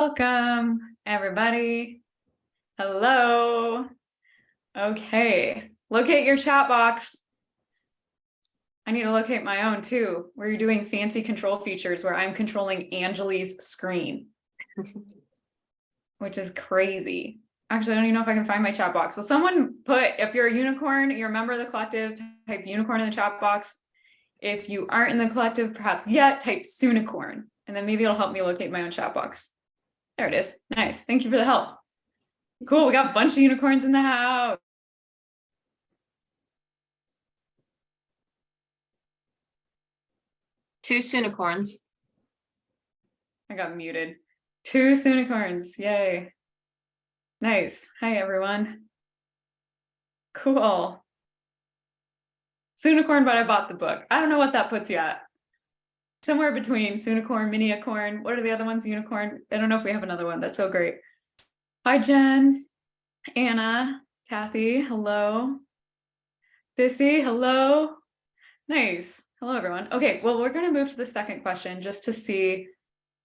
Welcome, everybody. Hello. Okay, locate your chat box. I need to locate my own too, where you're doing fancy control features where I'm controlling Angely's screen, which is crazy. Actually, I don't even know if I can find my chat box. Will someone put, if you're a unicorn, you're a member of the collective, type unicorn in the chat box. If you aren't in the collective, perhaps yet, type Soonicorn, and then maybe it'll help me locate my own chat box. There it is. Nice. Thank you for the help. Cool. We got a bunch of unicorns in the house. Two Soonicorns. I got muted. Two Soonicorns. Yay. Nice. Hi, everyone. Cool. Soonicorn, but I bought the book. I don't know what that puts you at. Somewhere between Soonicorn, Miniacorn. What are the other ones? Unicorn. I don't know if we have another one. That's so great. Hi, Jen. Anna. Kathy. Hello. Bissy. Hello. Nice. Hello, everyone. Okay, well, we're going to move to the second question just to see.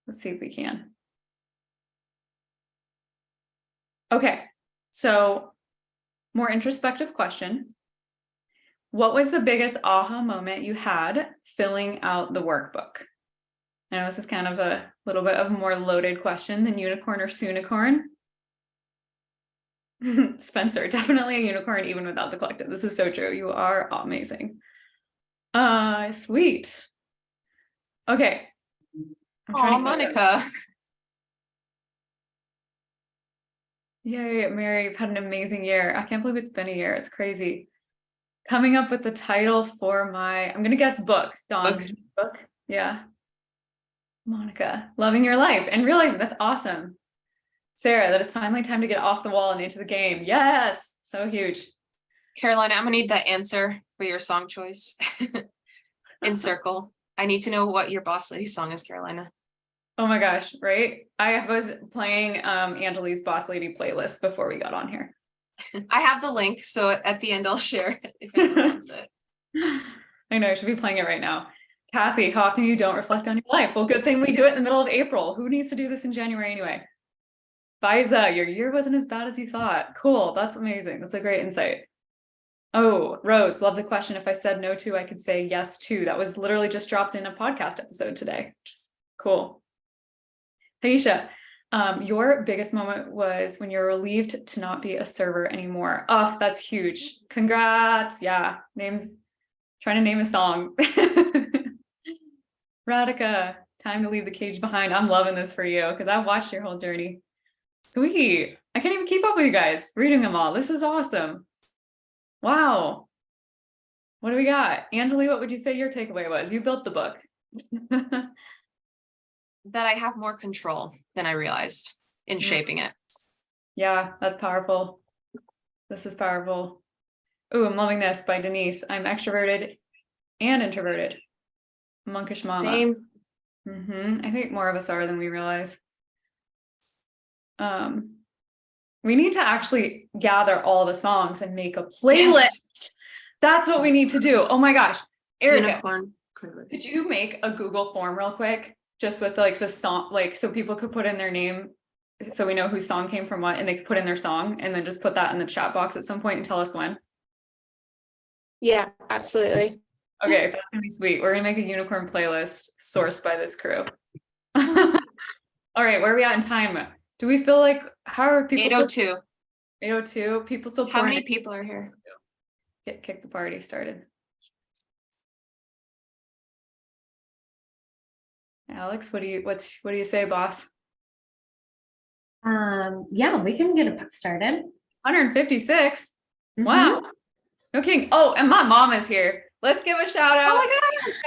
Let's see if we can. Okay, so more introspective question. What was the biggest aha moment you had filling out the workbook? I know this is kind of a little bit of a more loaded question than unicorn or Soonicorn. Spencer, definitely a unicorn even without the collective. This is so true. You are amazing. Sweet. Okay. Oh, Monica. Yay, Mary, you've had an amazing year. I can't believe it's been a year. It's crazy. Coming up with the title for my, I'm going to guess book. Dawn, book. Yeah. Monica, loving your life and realizing that's awesome. Sarah, that it's finally time to get off the wall and into the game. Yes. So huge. Carolina, I'm going to need that answer for your song choice. In circle. I need to know what your Boss Lady song is, Carolina. Oh my gosh, right? I was playing Angely's Boss Lady playlist before we got on here. I have the link, so at the end I'll share it if anyone wants it. I know, I should be playing it right now. Kathy, how often you don't reflect on your life? Well, good thing we do it in the middle of April. Who needs to do this in January anyway? Fiza, your year wasn't as bad as you thought. Cool, that's amazing. That's a great insight. Oh, Rose, love the question. If I said no to, I could say yes to. That was literally just dropped in a podcast episode today. Just cool. Taisha, your biggest moment was when you're relieved to not be a server anymore. Oh, that's huge. Congrats. Yeah. Trying to name a song. Radhika, time to leave the cage behind. I'm loving this for you because I've watched your whole journey. Sweet. I can't even keep up with you guys reading them all. This is awesome. Wow. What do we got? Angely, what would you say your takeaway was? You built the book. That I have more control than I realized in shaping it. Yeah, that's powerful. This is powerful. Ooh, I'm loving this by Denise. I'm extroverted and introverted. Monkish mama. Same. I think more of us are than we realize. We need to actually gather all the songs and make a playlist. Yes. That's what we need to do. Oh my gosh. Erica, could you make a Google form real quick? Just with like the song, like so people could put in their name so we know whose song came from what, and they could put in their song and then just put that in the chat box at some point and tell us when. Yeah, absolutely. Okay, that's gonna be sweet. We're gonna make a unicorn playlist sourced by this crew. All right, where are we at in time? Do we feel like, how are people 8:02. 8:02? People still How many people are here? Kick the party started. Alex, what do you say, boss? Yeah, we can get it started. 156. Wow. No kidding. Oh, and my mom is here. Let's give a shout out.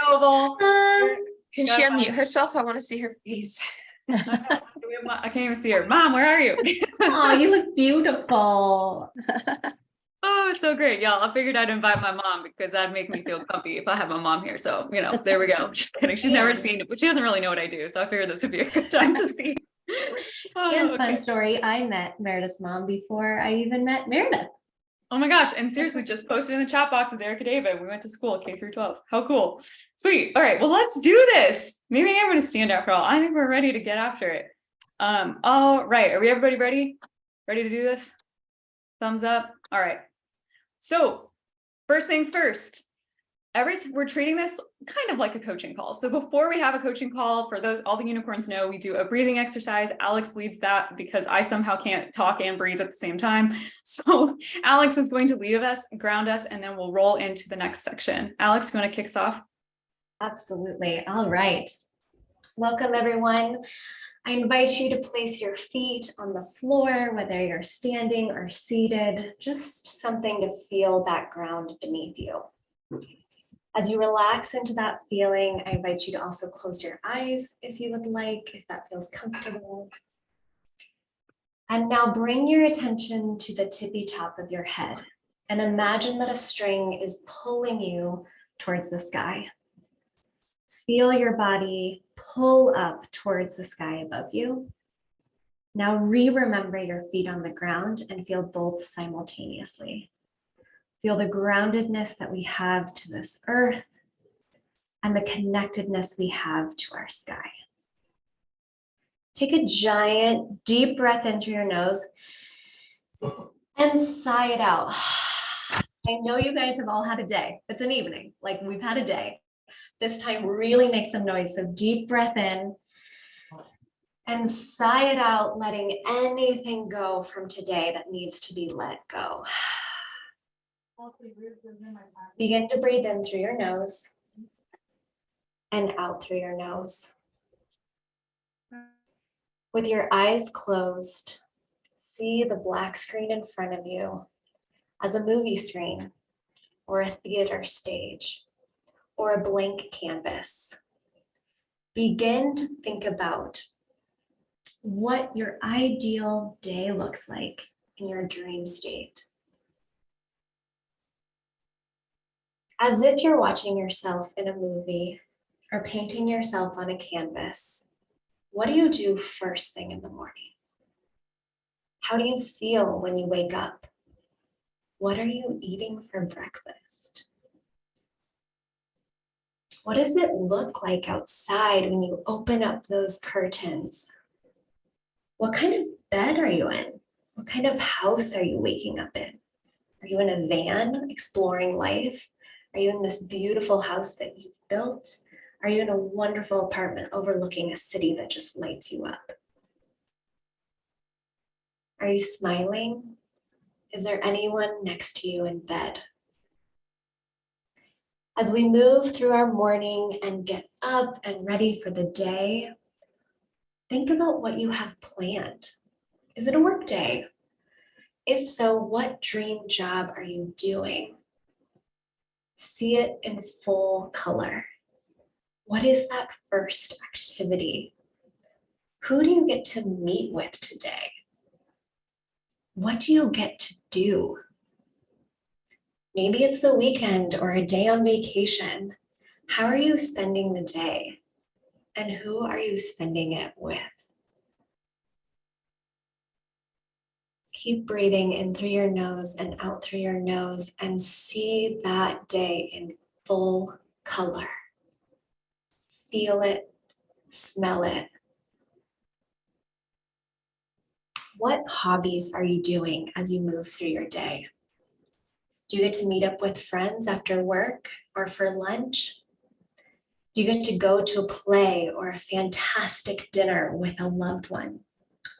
Oh my God. Can she unmute herself? I want to see her face. I can't even see her. Mom, where are you? Oh, you look beautiful. Oh, so great. Y'all, I figured I'd invite my mom because that'd make me feel comfy if I have my mom here. So, there we go. Just kidding. She's never seen it, but she doesn't really know what I do. So I figured this would be a good time to see. Fun story. I met Meredith's mom before I even met Meredith. Oh my gosh. And seriously, just posted in the chat box is Erica David. We went to school K through 12. How cool. Sweet. All right. Well, let's do this. Maybe I'm going to stand after all. I think we're ready to get after it. All right, are we everybody ready? Ready to do this? Thumbs up. All right. So first things first, we're treating this kind of like a coaching call. So before we have a coaching call, for those, all the unicorns know, we do a breathing exercise. Alex leads that because I somehow can't talk and breathe at the same time. So Alex is going to lead us, ground us, and then we'll roll into the next section. Alex, you want to kick us off? Absolutely. All right. Welcome, everyone. I invite you to place your feet on the floor, whether you're standing or seated, just something to feel that ground beneath you. As you relax into that feeling, I invite you to also close your eyes if you would like, if that feels comfortable. And now bring your attention to the tippy top of your head and imagine that a string is pulling you towards the sky. Feel your body pull up towards the sky above you. Now remember your feet on the ground and feel both simultaneously. Feel the groundedness that we have to this earth and the connectedness we have to our sky. Take a giant deep breath in through your nose and sigh it out. I know you guys have all had a day. It's an evening, like we've had a day. This time really make some noise. So deep breath in and sigh it out, letting anything go from today that needs to be let go. Begin to breathe in through your nose and out through your nose. With your eyes closed, see the black screen in front of you as a movie screen or a theater stage or a blank canvas. Begin to think about what your ideal day looks like in your dream state. As if you're watching yourself in a movie or painting yourself on a canvas, what do you do first thing in the morning? How do you feel when you wake up? What are you eating for breakfast? What does it look like outside when you open up those curtains? What kind of bed are you in? What kind of house are you waking up in? Are you in a van exploring life? Are you in this beautiful house that you've built? Are you in a wonderful apartment overlooking a city that just lights you up? Are you smiling? Is there anyone next to you in bed? As we move through our morning and get up and ready for the day, think about what you have planned. Is it a work day? If so, what dream job are you doing? See it in full color. What is that first activity? Who do you get to meet with today? What do you get to do? Maybe it's the weekend or a day on vacation. How are you spending the day? And who are you spending it with? Keep breathing in through your nose and out through your nose and see that day in full color. Feel it, smell it. What hobbies are you doing as you move through your day? Do you get to meet up with friends after work or for lunch? Do you get to go to a play or a fantastic dinner with a loved one?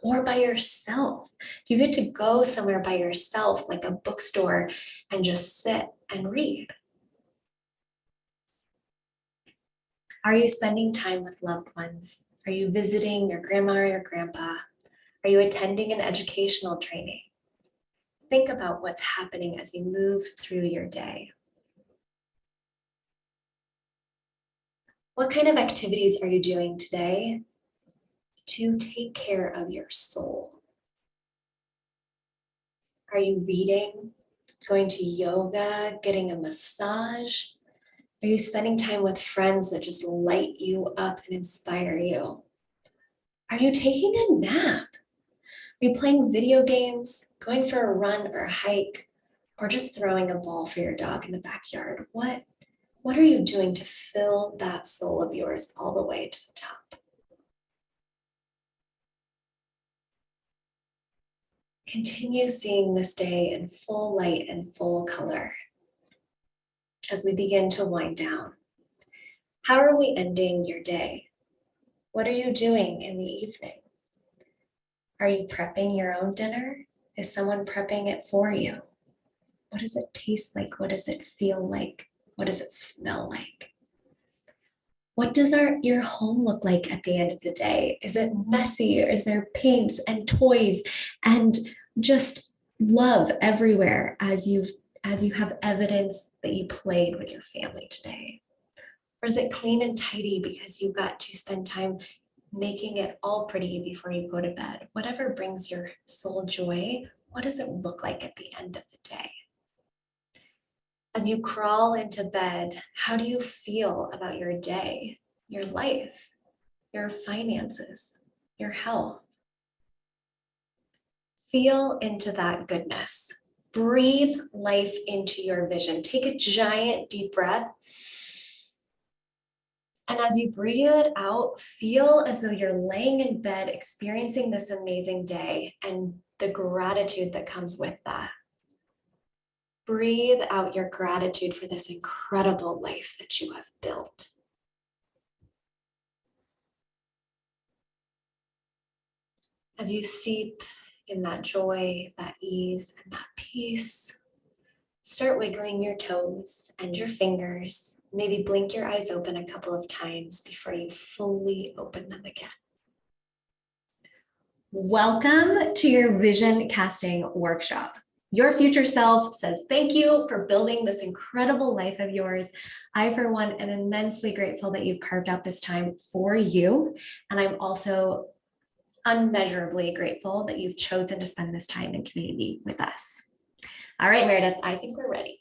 Or by yourself? Do you get to go somewhere by yourself, like a bookstore, and just sit and read? Are you spending time with loved ones? Are you visiting your grandma or your grandpa? Are you attending an educational training? Think about what's happening as you move through your day. What kind of activities are you doing today to take care of your soul? Are you reading, going to yoga, getting a massage? Are you spending time with friends that just light you up and inspire you? Are you taking a nap? Are you playing video games, going for a run or a hike, or just throwing a ball for your dog in the backyard? What are you doing to fill that soul of yours all the way to the top? Continue seeing this day in full light and full color as we begin to wind down. How are we ending your day? What are you doing in the evening? Are you prepping your own dinner? Is someone prepping it for you? What does it taste like? What does it feel like? What does it smell like? What does your home look like at the end of the day? Is it messy? Or is there paints and toys and just love everywhere as you have evidence that you played with your family today? Or is it clean and tidy because you got to spend time making it all pretty before you go to bed? Whatever brings your soul joy, what does it look like at the end of the day? As you crawl into bed, how do you feel about your day, your life, your finances, your health? Feel into that goodness. Breathe life into your vision. Take a giant deep breath. And as you breathe it out, feel as though you're laying in bed experiencing this amazing day and the gratitude that comes with that. Breathe out your gratitude for this incredible life that you have built. As you seep in that joy, that ease, and that peace, start wiggling your toes and your fingers. Maybe blink your eyes open a couple of times before you fully open them again. Welcome to your vision casting workshop. Your future self says thank you for building this incredible life of yours. I, for one, am immensely grateful that you've carved out this time for you. And I'm also unmeasurably grateful that you've chosen to spend this time in community with us. All right, Meredith, I think we're ready.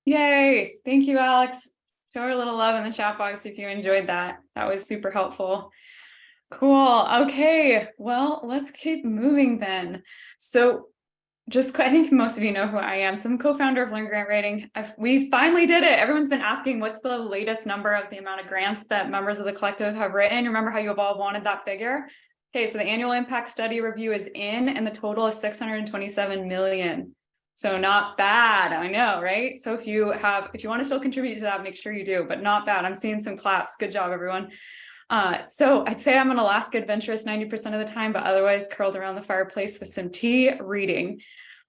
Yay. Thank you, Alex. Show her a little love in the chat box if you enjoyed that. That was super helpful. Cool. Okay. Well, let's keep moving then. So I think most of you know who I am. So I'm co-founder of Learn Grant Writing. We finally did it. Everyone's been asking what's the latest number of the amount of grants that members of the collective have written. Remember how you have all wanted that figure? Okay, so the annual impact study review is in and the total is 627 million. So not bad, I know, right? So if you want to still contribute to that, make sure you do, but not bad. I'm seeing some claps. Good job, everyone. So I'd say I'm an Alaska adventurous 90% of the time, but otherwise curled around the fireplace with some tea reading.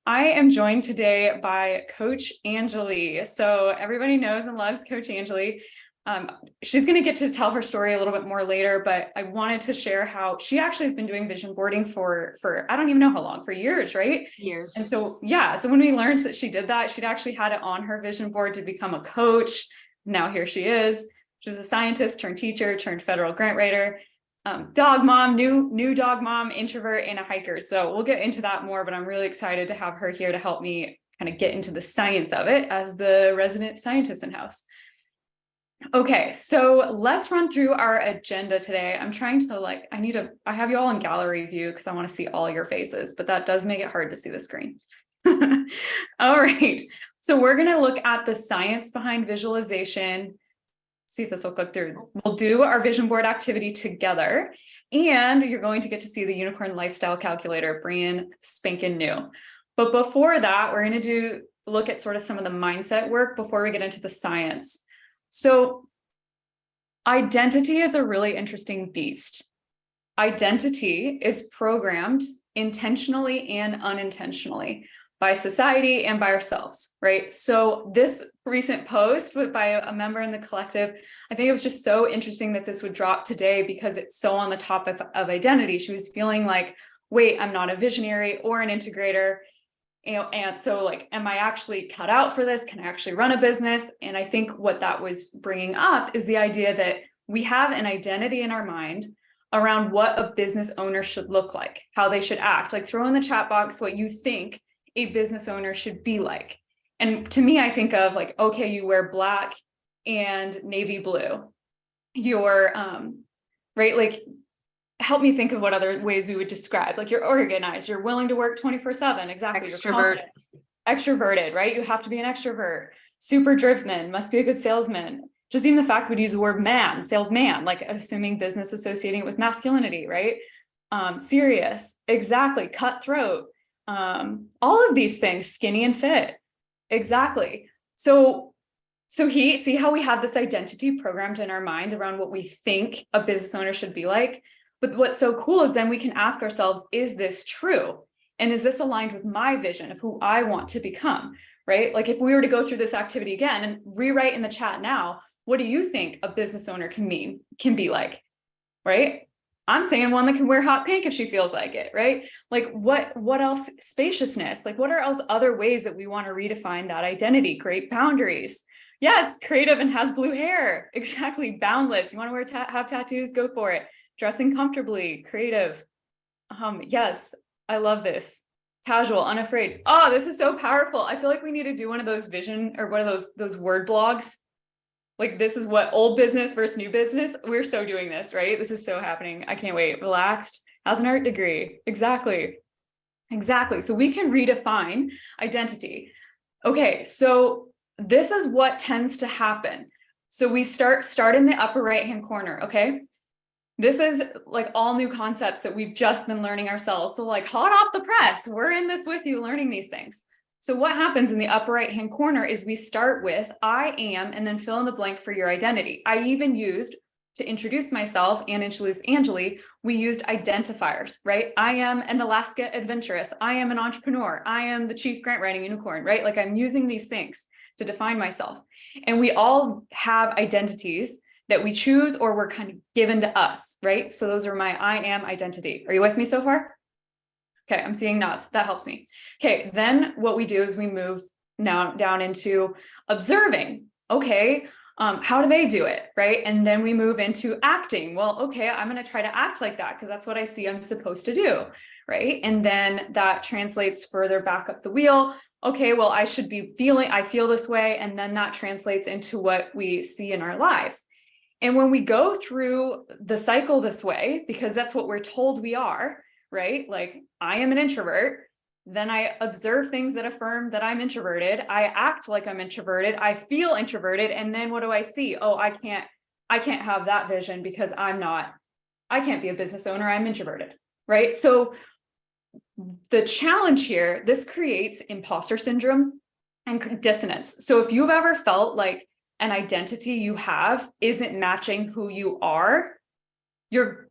I am joined today by Coach Angely. So everybody knows and loves Coach Angely. She's going to get to tell her story a little bit more later, but I wanted to share how she actually has been doing vision boarding for I don't even know how long, for years, right? Years. And so, yeah, so when we learned that she did that, she'd actually had it on her vision board to become a coach. Now here she is. She's a scientist turned teacher, turned federal grant writer, dog mom, new dog mom, introvert, and a hiker. So we'll get into that more, but I'm really excited to have her here to help me kind of get into the science of it as the resident scientist in-house. Okay, so let's run through our agenda today. I'm trying to I have you all in gallery view because I want to see all your faces, but that does make it hard to see the screen. All right, so we're going to look at the science behind visualization. See if this will click through. We'll do our vision board activity together, and you're going to get to see the unicorn lifestyle calculator, brand spanking new. But before that, we're going to look at sort of some of the mindset work before we get into the science. So identity is a really interesting beast. Identity is programmed intentionally and unintentionally by society and by ourselves, right? So this recent post by a member in the collective, I think it was just so interesting that this would drop today because it's so on the topic of identity. She was feeling like, wait, I'm not a visionary or an integrator, and so am I actually cut out for this? Can I actually run a business? And I think what that was bringing up is the idea that we have an identity in our mind around what a business owner should look like, how they should act. Like throw in the chat box what you think a business owner should be like. And to me, I think of okay, you wear black and navy blue. You're right, help me think of what other ways we would describe. You're organized, you're willing to work 24/7. Exactly. Extrovert. Extroverted, right? You have to be an extrovert. Super driven, must be a good salesman. Just even the fact we'd use the word man, salesman, assuming business associating it with masculinity, right? serious, exactly, cutthroat, all of these things, skinny and fit, exactly. So see how we have this identity programmed in our mind around what we think a business owner should be like. But what's so cool is then we can ask ourselves, is this true? And is this aligned with my vision of who I want to become, right? Like if we were to go through this activity again and rewrite in the chat now, what do you think a business owner can be like, right? I'm saying one that can wear hot pink if she feels like it, right? Like what else? Spaciousness, like what are else other ways that we want to redefine that identity? Great boundaries. Yes, creative and has blue hair. Exactly, boundless. You want to have tattoos? Go for it. Dressing comfortably, creative. Yes, I love this. Casual, unafraid. Oh, this is so powerful. I feel like we need to do one of those vision or one of those word blogs. Like this is what old business versus new business. We're so doing this, right? This is so happening. I can't wait. Relaxed, has an art degree. Exactly. So we can redefine identity. Okay, so this is what tends to happen. So we start in the upper right-hand corner, okay? This is like all new concepts that we've just been learning ourselves. So like hot off the press, we're in this with you learning these things. So what happens in the upper right-hand corner is we start with I am, and then fill in the blank for your identity. I even used, to introduce myself and introduce Angely, we used identifiers, right? I am an Alaska adventurous. I am an entrepreneur. I am the chief grant writing unicorn, right? Like I'm using these things to define myself. And we all have identities that we choose or were kind of given to us, right? So those are my I am identity. Are you with me so far? Okay, I'm seeing nods. That helps me. Okay, then what we do is we move now down into observing. Okay, how do they do it, right? And then we move into acting. Well, okay, I'm going to try to act like that because that's what I see I'm supposed to do, right? And then that translates further back up the wheel. Okay, well, I feel this way, and then that translates into what we see in our lives. And when we go through the cycle this way, because that's what we're told we are, right? Like I am an introvert, then I observe things that affirm that I'm introverted. I act like I'm introverted. I feel introverted. And then what do I see? Oh, I can't have that vision because I can't be a business owner. I'm introverted, right? So the challenge here, this creates imposter syndrome and dissonance. So if you've ever felt like an identity you have isn't matching who you are, we're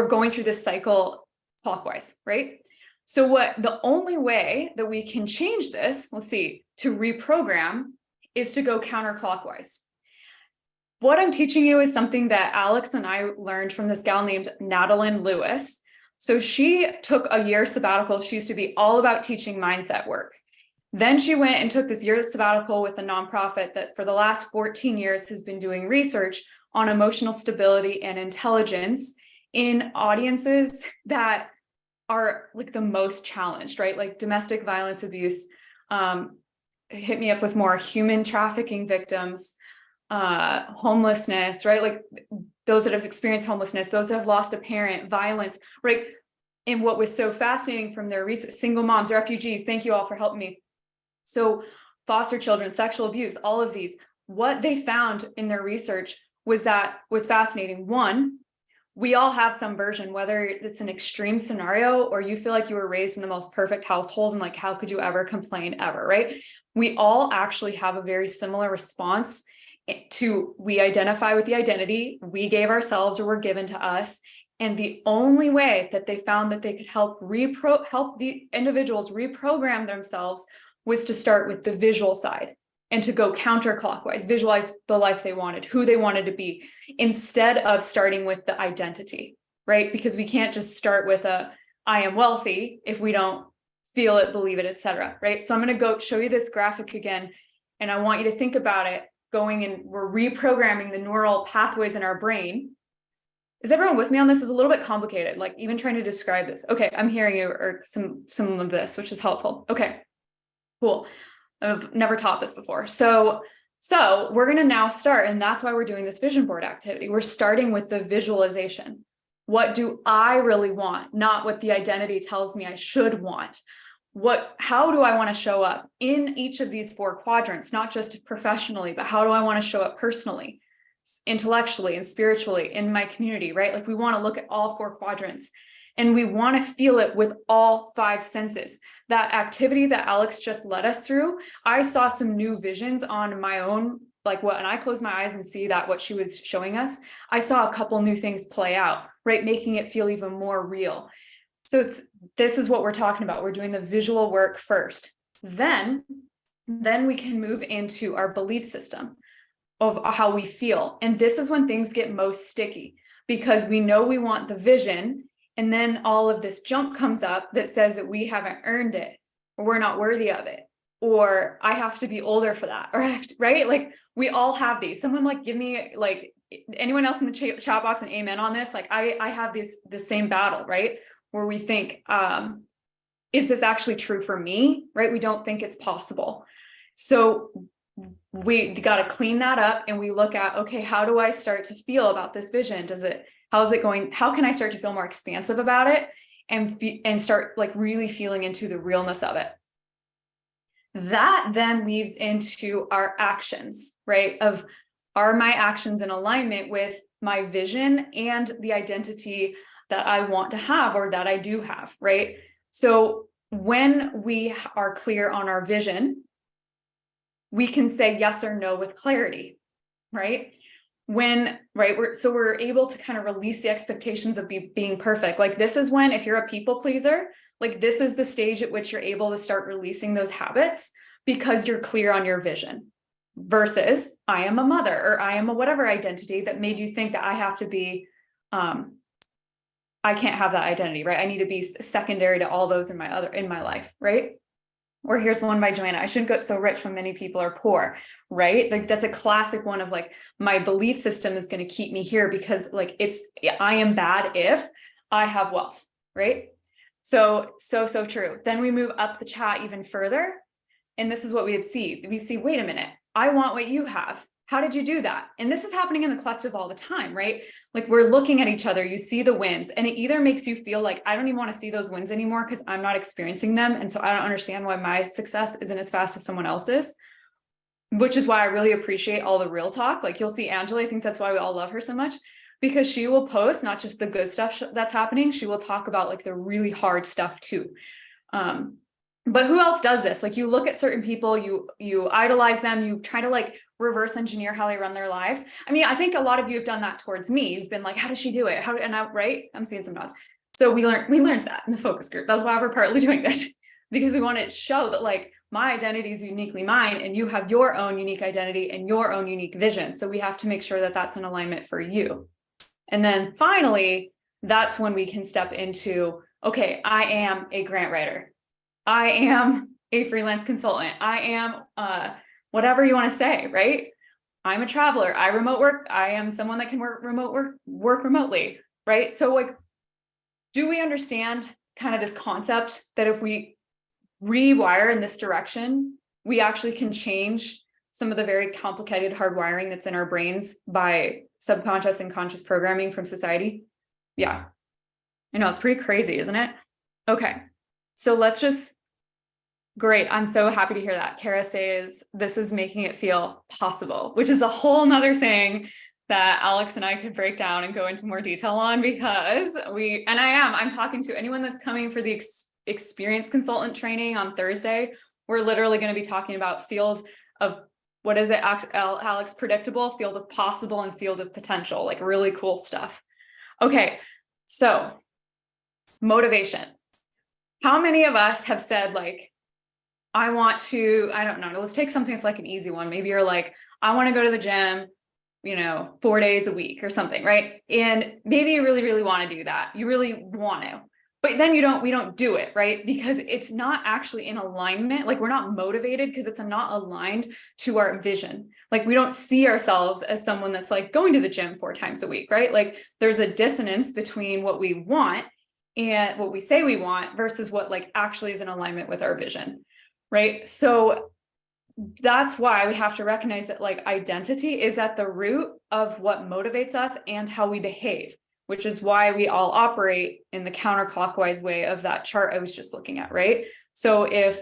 going through this cycle clockwise, right? So the only way that we can change this, let's see, to reprogram is to go counterclockwise. What I'm teaching you is something that Alex and I learned from this gal named Nadalyn Lewis. So she took a year sabbatical. She used to be all about teaching mindset work. Then she went and took this year sabbatical with a nonprofit that for the last 14 years has been doing research on emotional stability and intelligence in audiences that are like the most challenged, right? Like domestic violence abuse, hit me up with more human trafficking victims, homelessness, right? Like those that have experienced homelessness, those that have lost a parent, violence, right? And what was so fascinating from their research, single moms, refugees, thank you all for helping me. So foster children, sexual abuse, all of these, what they found in their research was fascinating. One, we all have some version, whether it's an extreme scenario or you feel like you were raised in the most perfect household and like, how could you ever complain ever, right? We all actually have a very similar response to, we identify with the identity we gave ourselves or were given to us. And the only way that they found that they could help the individuals reprogram themselves was to start with the visual side and to go counterclockwise, visualize the life they wanted, who they wanted to be, instead of starting with the identity, right? Because we can't just start with I am wealthy if we don't feel it, believe it, etc. Right? So I'm going to go show you this graphic again, and I want you to think about it going and we're reprogramming the neural pathways in our brain. Is everyone with me on this? Is a little bit complicated, like even trying to describe this. Okay, I'm hearing you, or some of this, which is helpful. Okay, cool. I've never taught this before. So we're going to now start, and that's why we're doing this vision board activity. We're starting with the visualization. What do I really want? Not what the identity tells me I should want. How do I want to show up in each of these 4 quadrants, not just professionally, but how do I want to show up personally? intellectually and spiritually, in my community, right? Like we want to look at all 4 quadrants and we want to feel it with all 5 senses. That activity that Alex just led us through, I saw some new visions on my own, like when I close my eyes and see that what she was showing us, I saw a couple new things play out, right? Making it feel even more real. So this is what we're talking about. We're doing the visual work first. Then we can move into our belief system of how we feel. And this is when things get most sticky, because we know we want the vision, and then all of this junk comes up that says that we haven't earned it, or we're not worthy of it, or I have to be older for that, or I have to, right? Like we all have these. Someone like give me, like, anyone else in the chat box and amen on this. Like I have the same battle, right? Where we think, is this actually true for me? Right? We don't think it's possible. So we got to clean that up, and we look at, okay, how do I start to feel about this vision? How is it going? How can I start to feel more expansive about it and start like really feeling into the realness of it? That then leads into our actions, right? Are my actions in alignment with my vision and the identity that I want to have, or that I do have, right? So when we are clear on our vision, we can say yes or no with clarity, right? We're able to kind of release the expectations of being perfect. Like this is when, if you're a people pleaser, like this is the stage at which you're able to start releasing those habits, because you're clear on your vision, versus I am a mother, or I am a whatever identity that made you think that I have to be, I can't have that identity, right? I need to be secondary to all those in my life, right? Or here's one by Joanna: I shouldn't get so rich when many people are poor, right? Like that's a classic one of like, my belief system is going to keep me here because like I am bad if I have wealth, right? So true. Then we move up the chat even further. And this is what we see. We see, wait a minute, I want what you have. How did you do that? And this is happening in the collective all the time, right? Like we're looking at each other, you see the wins, and it either makes you feel like I don't even want to see those wins anymore because I'm not experiencing them. And so I don't understand why my success isn't as fast as someone else's, which is why I really appreciate all the real talk. Like you'll see Angely, I think that's why we all love her so much, because she will post not just the good stuff that's happening, she will talk about like the really hard stuff too. But who else does this? Like you look at certain people, you idolize them, you try to like reverse engineer how they run their lives. I mean, I think a lot of you have done that towards me. You've been like, how does she do it? Right? I'm seeing some nods. So we learned that in the focus group. That's why we're partly doing this, because we want to show that like my identity is uniquely mine, and you have your own unique identity and your own unique vision. So we have to make sure that that's in alignment for you. And then finally, that's when we can step into, okay, I am a grant writer. I am a freelance consultant. I am whatever you want to say, right? I'm a traveler. I remote work. I am someone that can work remotely, right? So like, do we understand kind of this concept that if we rewire in this direction, we actually can change some of the very complicated hardwiring that's in our brains by subconscious and conscious programming from society? Yeah. I know, it's pretty crazy, isn't it? Okay. So great. I'm so happy to hear that. Kara says this is making it feel possible, which is a whole nother thing that Alex and I could break down and go into more detail on, because I'm talking to anyone that's coming for the experienced consultant training on Thursday. We're literally going to be talking about field of, what is it, Alex? Predictable, field of possible, and field of potential, like really cool stuff. Okay. So motivation. How many of us have said like, I want to, I don't know, let's take something that's like an easy one. Maybe you're like, I want to go to the gym, 4 days a week or something, right? And maybe you really, really want to do that. You really want to, but then we don't do it, right? Because it's not actually in alignment. Like we're not motivated because it's not aligned to our vision. Like we don't see ourselves as someone that's like going to the gym 4 times a week, right? Like there's a dissonance between what we want and what we say we want versus what like actually is in alignment with our vision. Right. So that's why we have to recognize that like identity is at the root of what motivates us and how we behave, which is why we all operate in the counterclockwise way of that chart I was just looking at. Right. So if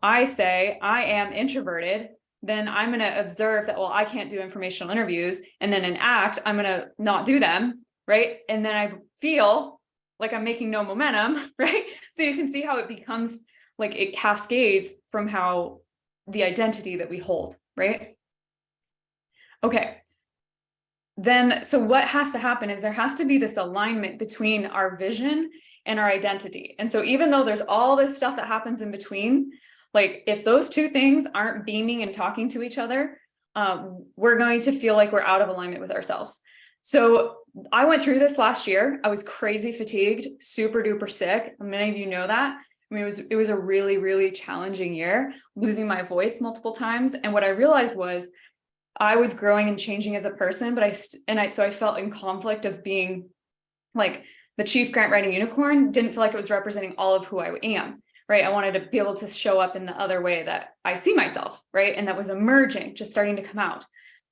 I say I am introverted, then I'm going to observe that, well, I can't do informational interviews. And then in ACT, I'm going to not do them, right? And then I feel like I'm making no momentum, right? So you can see how it becomes like it cascades from how the identity that we hold, right? Okay. Then, so what has to happen is there has to be this alignment between our vision and our identity. And so even though there's all this stuff that happens in between, like if those two things aren't beaming and talking to each other, we're going to feel like we're out of alignment with ourselves. So I went through this last year. I was crazy fatigued, super duper sick. Many of you know that. I mean, it was a really, really challenging year, losing my voice multiple times. And what I realized was I was growing and changing as a person, but so I felt in conflict of being like the chief grant writing unicorn, didn't feel like it was representing all of who I am, right? I wanted to be able to show up in the other way that I see myself, right? And that was emerging, just starting to come out.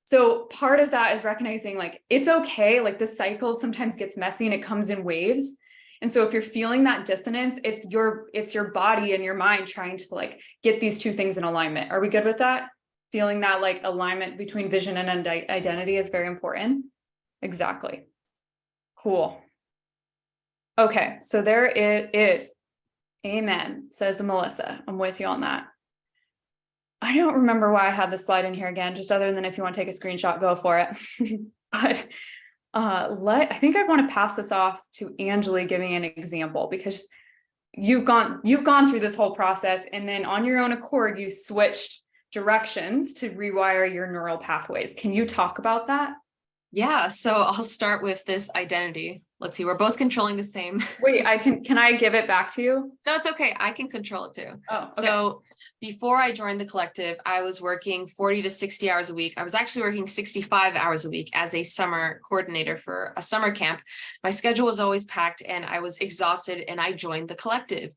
So part of that is recognizing like, it's okay. Like the cycle sometimes gets messy and it comes in waves. And so if you're feeling that dissonance, it's your body and your mind trying to like get these two things in alignment. Are we good with that? Feeling that like alignment between vision and identity is very important. Exactly. Cool. Okay, so there it is. Amen, says Melissa. I'm with you on that. I don't remember why I had this slide in here again, just other than if you want to take a screenshot, go for it. But I think I want to pass this off to Angely giving an example, because you've gone through this whole process, and then on your own accord, you switched directions to rewire your neural pathways. Can you talk about that? Yeah, so I'll start with this identity. Let's see, we're both controlling the same. Wait, can I give it back to you? No, it's okay. I can control it too. Oh, okay. So before I joined the collective, I was working 40 to 60 hours a week. I was actually working 65 hours a week as a summer coordinator for a summer camp. My schedule was always packed and I was exhausted, and I joined the collective.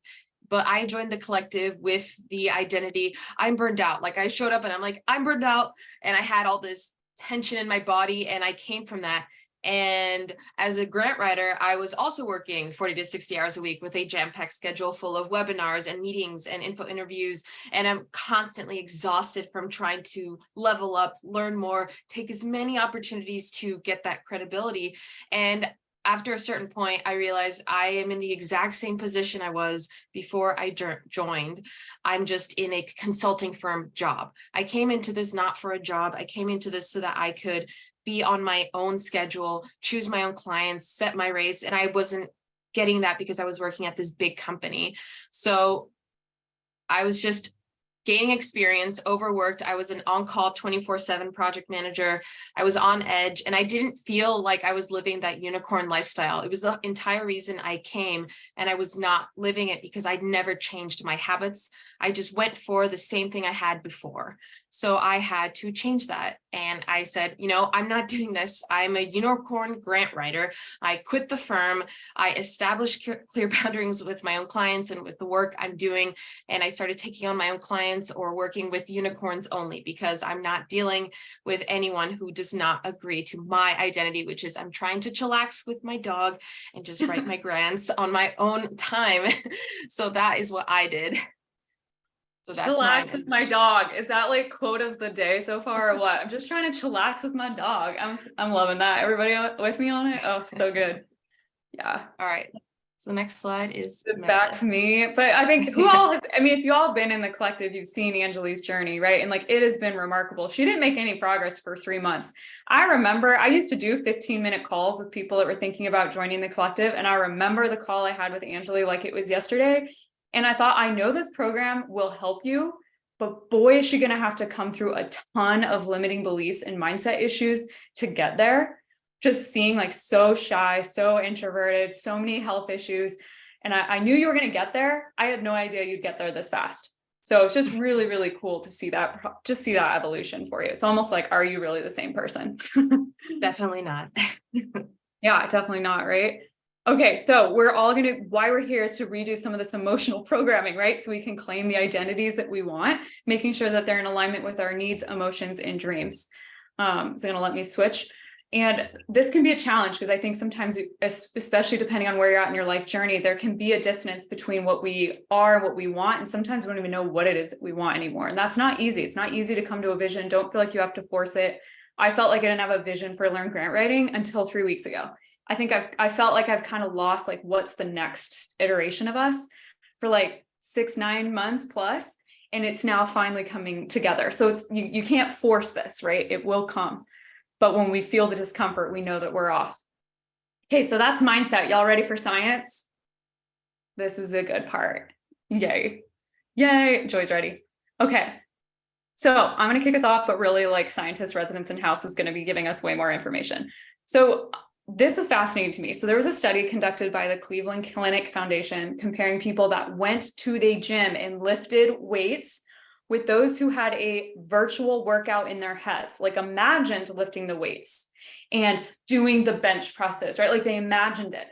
But I joined the collective with the identity, I'm burned out. Like I showed up and I'm like, I'm burned out. And I had all this tension in my body, and I came from that. And as a grant writer, I was also working 40 to 60 hours a week with a jam-packed schedule full of webinars and meetings and info interviews. And I'm constantly exhausted from trying to level up, learn more, take as many opportunities to get that credibility. And after a certain point, I realized I am in the exact same position I was before I joined. I'm just in a consulting firm job. I came into this not for a job. I came into this so that I could be on my own schedule, choose my own clients, set my rates. And I wasn't getting that because I was working at this big company. So I was just gaining experience, overworked. I was an on-call 24/7 project manager. I was on edge, and I didn't feel like I was living that unicorn lifestyle. It was the entire reason I came, and I was not living it because I'd never changed my habits. I just went for the same thing I had before. So I had to change that. And I said, I'm not doing this. I'm a unicorn grant writer. I quit the firm. I established clear boundaries with my own clients and with the work I'm doing. And I started taking on my own clients or working with unicorns only, because I'm not dealing with anyone who does not agree to my identity, which is I'm trying to chillax with my dog and just write my grants on my own time. So that is what I did. So that's chillax with my dog. Is that like quote of the day so far or what? I'm just trying to chillax with my dog. I'm loving that. Everybody with me on it? Oh, so good. Yeah. All right. So the next slide is back to me. But I think if you all have been in the collective, you've seen Angely's journey, right? And like, it has been remarkable. She didn't make any progress for 3 months. I remember I used to do 15-minute calls with people that were thinking about joining the collective. And I remember the call I had with Angely like it was yesterday. And I thought, I know this program will help you, but boy, is she going to have to come through a ton of limiting beliefs and mindset issues to get there. Just seeing like so shy, so introverted, so many health issues. And I knew you were going to get there. I had no idea you'd get there this fast. So it's just really, really cool to see that, evolution for you. It's almost like, are you really the same person? Definitely not. Yeah, definitely not, right? Okay, so why we're here is to redo some of this emotional programming, right? So we can claim the identities that we want, making sure that they're in alignment with our needs, emotions, and dreams. So gonna let me switch. And this can be a challenge because I think sometimes, especially depending on where you're at in your life journey, there can be a dissonance between what we are and what we want. And sometimes we don't even know what it is that we want anymore. And that's not easy. It's not easy to come to a vision. Don't feel like you have to force it. I felt like I didn't have a vision for Learn Grant Writing until 3 weeks ago. I think I felt like I've kind of lost like what's the next iteration of us for like 6-9 months plus. And it's now finally coming together. So it's you can't force this, right? It will come. But when we feel the discomfort, we know that we're off. Okay, so that's mindset. Y'all ready for science? This is a good part. Yay. Yay. Joy's ready. Okay. So I'm going to kick us off, but really like scientist residence in house is going to be giving us way more information. So this is fascinating to me. So there was a study conducted by the Cleveland Clinic Foundation comparing people that went to the gym and lifted weights with those who had a virtual workout in their heads, like imagined lifting the weights and doing the bench presses, right? Like they imagined it.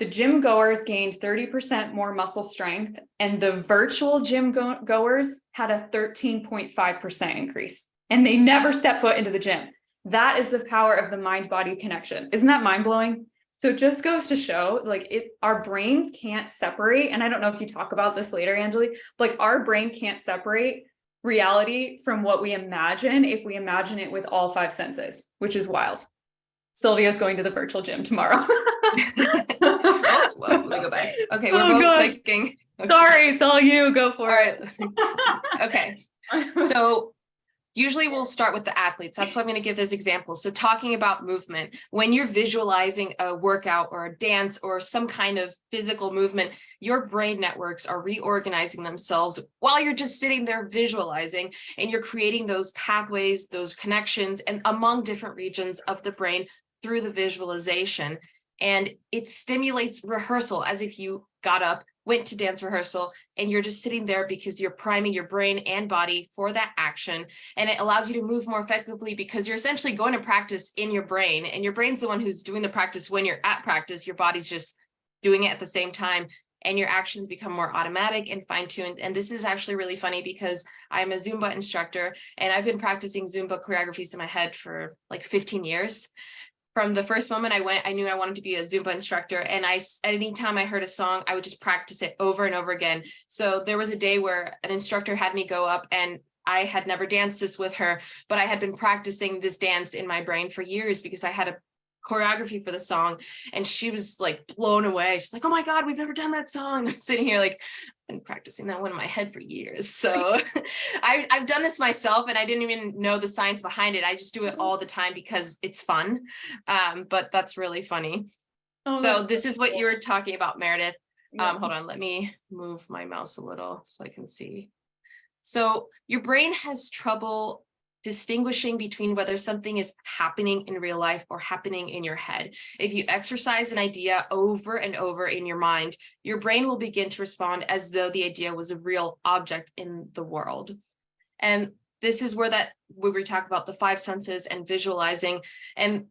The gym goers gained 30% more muscle strength, and the virtual gym goers had a 13.5% increase, and they never stepped foot into the gym. That is the power of the mind-body connection. Isn't that mind-blowing? So it just goes to show like our brain can't separate. And I don't know if you talk about this later, Angely, but like our brain can't separate reality from what we imagine if we imagine it with all 5 senses, which is wild. Sylvia's going to the virtual gym tomorrow. Oh, well, let me go back. Okay, we're both gosh. clicking. Okay. Sorry, it's all you. Go for All it. right. Okay. So usually we'll start with the athletes. That's why I'm going to give this example. So talking about movement, when you're visualizing a workout or a dance or some kind of physical movement, your brain networks are reorganizing themselves while you're just sitting there visualizing, and you're creating those pathways, those connections, and among different regions of the brain through the visualization. And it stimulates rehearsal, as if you got up, went to dance rehearsal, and you're just sitting there because you're priming your brain and body for that action. And it allows you to move more effectively because you're essentially going to practice in your brain, and your brain's the one who's doing the practice when you're at practice. Your body's just doing it at the same time, and your actions become more automatic and fine-tuned. And this is actually really funny because I'm a Zumba instructor, and I've been practicing Zumba choreographies in my head for like 15 years. From the first moment I went, I knew I wanted to be a Zumba instructor. And anytime I heard a song, I would just practice it over and over again. So there was a day where an instructor had me go up, and I had never danced this with her, but I had been practicing this dance in my brain for years because I had a choreography for the song, and she was like blown away. She's like, "Oh my God, we've never done that song." I'm sitting here like, I've been practicing that one in my head for years. So I've done this myself, and I didn't even know the science behind it. I just do it all the time because it's fun. But that's really funny. Oh, So this so is what cool. you were talking about, Meredith. Yeah. Hold on, let me move my mouse a little so I can see. So your brain has trouble distinguishing between whether something is happening in real life or happening in your head. If you exercise an idea over and over in your mind, your brain will begin to respond as though the idea was a real object in the world. And this is where we talk about the 5 senses and visualizing, and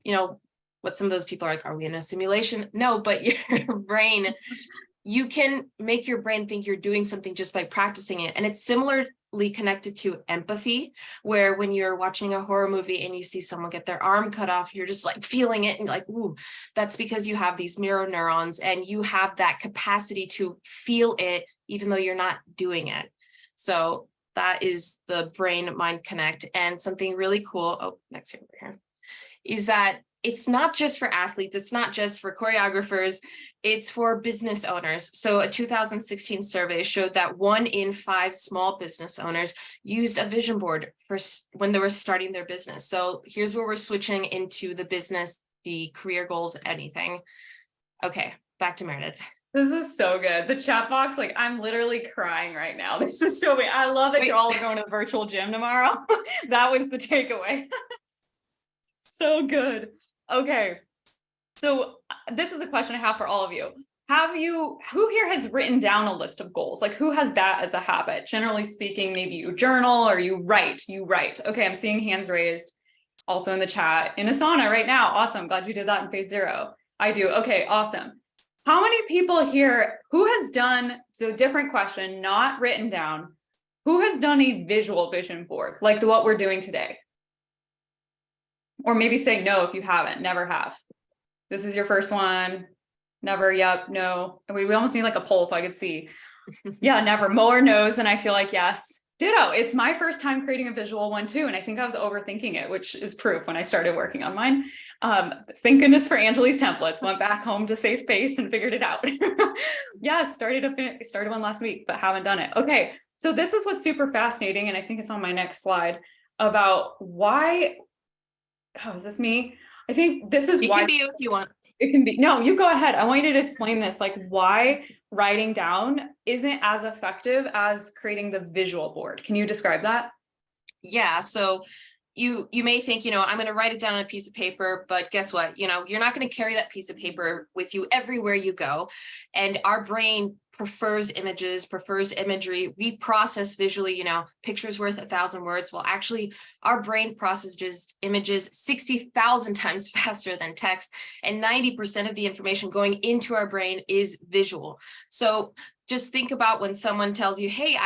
what some of those people are like, are we in a simulation? No, but your brain, you can make your brain think you're doing something just by practicing it. And it's similarly connected to empathy, where when you're watching a horror movie and you see someone get their arm cut off, you're just like feeling it and like, ooh, that's because you have these mirror neurons and you have that capacity to feel it even though you're not doing it. So that is the brain mind connect. And something really cool, next here, is that it's not just for athletes, it's not just for choreographers, it's for business owners. So a 2016 survey showed that 1 in 5 small business owners used a vision board for when they were starting their business. So here's where we're switching into the business, the career goals, anything. Okay, back to Meredith. This is so good. The chat box, like I'm literally crying right now. This is so good. I love that you're all going to the virtual gym tomorrow. That was the takeaway. So good. Okay. So this is a question I have for all of you. Who here has written down a list of goals? Like who has that as a habit? Generally speaking, maybe you journal or you write. Okay, I'm seeing hands raised also in the chat. In Asana right now. Awesome. Glad you did that in phase 0. I do. Okay, awesome. How many people here, who has done, so different question, not written down, who has done a visual vision board like what we're doing today? Or maybe say no if you haven't, never have. This is your first one. Never, yep, no. And we almost need like a poll so I could see. Yeah, never. More no's than I feel like yes. Ditto. It's my first time creating a visual one too. And I think I was overthinking it, which is proof when I started working on mine. Thank goodness for Angely's templates. Went back home to save face and figured it out. Yeah, started one last week, but haven't done it. Okay. So this is what's super fascinating. And I think it's on my next slide about why. Oh, is this me? I think this is It why. can be if you want. It can be, no, you go ahead. I want you to explain this, like why writing down isn't as effective as creating the visual board. Can you describe that? Yeah, so you may think, I'm going to write it down on a piece of paper, but guess what? You're not going to carry that piece of paper with you everywhere you go. And our brain prefers images, prefers imagery. We process visually, pictures worth 1,000 words. Well, actually, our brain processes images 60,000 times faster than text. And 90% of the information going into our brain is visual. So just think about when someone tells you, hey,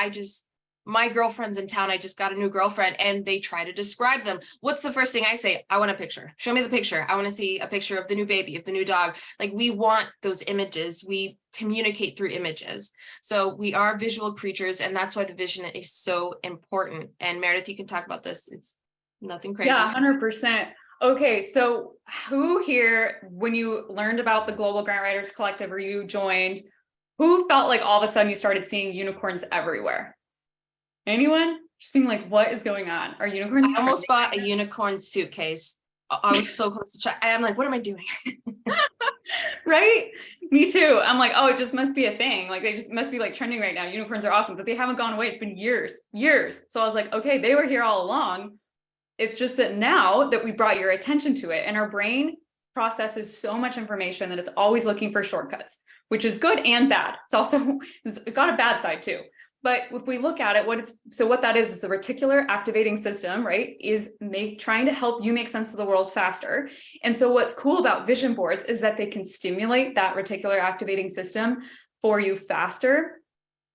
my girlfriend's in town. I just got a new girlfriend, and they try to describe them. What's the first thing I say? I want a picture. Show me the picture. I want to see a picture of the new baby, of the new dog. Like, we want those images. We communicate through images. So we are visual creatures, and that's why the vision is so important. And Meredith, you can talk about this. It's nothing crazy. Yeah, 100%. Okay, so who here, when you learned about the Global Grant Writers Collective or you joined, who felt like all of a sudden you started seeing unicorns everywhere? Anyone? Just being like, what is going on? Are unicorns? I almost bought a unicorn suitcase. I was so close to try. I'm like, what am I doing? Right? Me too. I'm like, oh, it just must be a thing. Like, they just must be like trending right now. Unicorns are awesome, but they haven't gone away. It's been years. So I was like, okay, they were here all along. It's just that now that we brought your attention to it, and our brain processes so much information that it's always looking for shortcuts, which is good and bad. It's got a bad side too. But if we look at it, what that is a reticular activating system, right? Is trying to help you make sense of the world faster. And so what's cool about vision boards is that they can stimulate that reticular activating system for you faster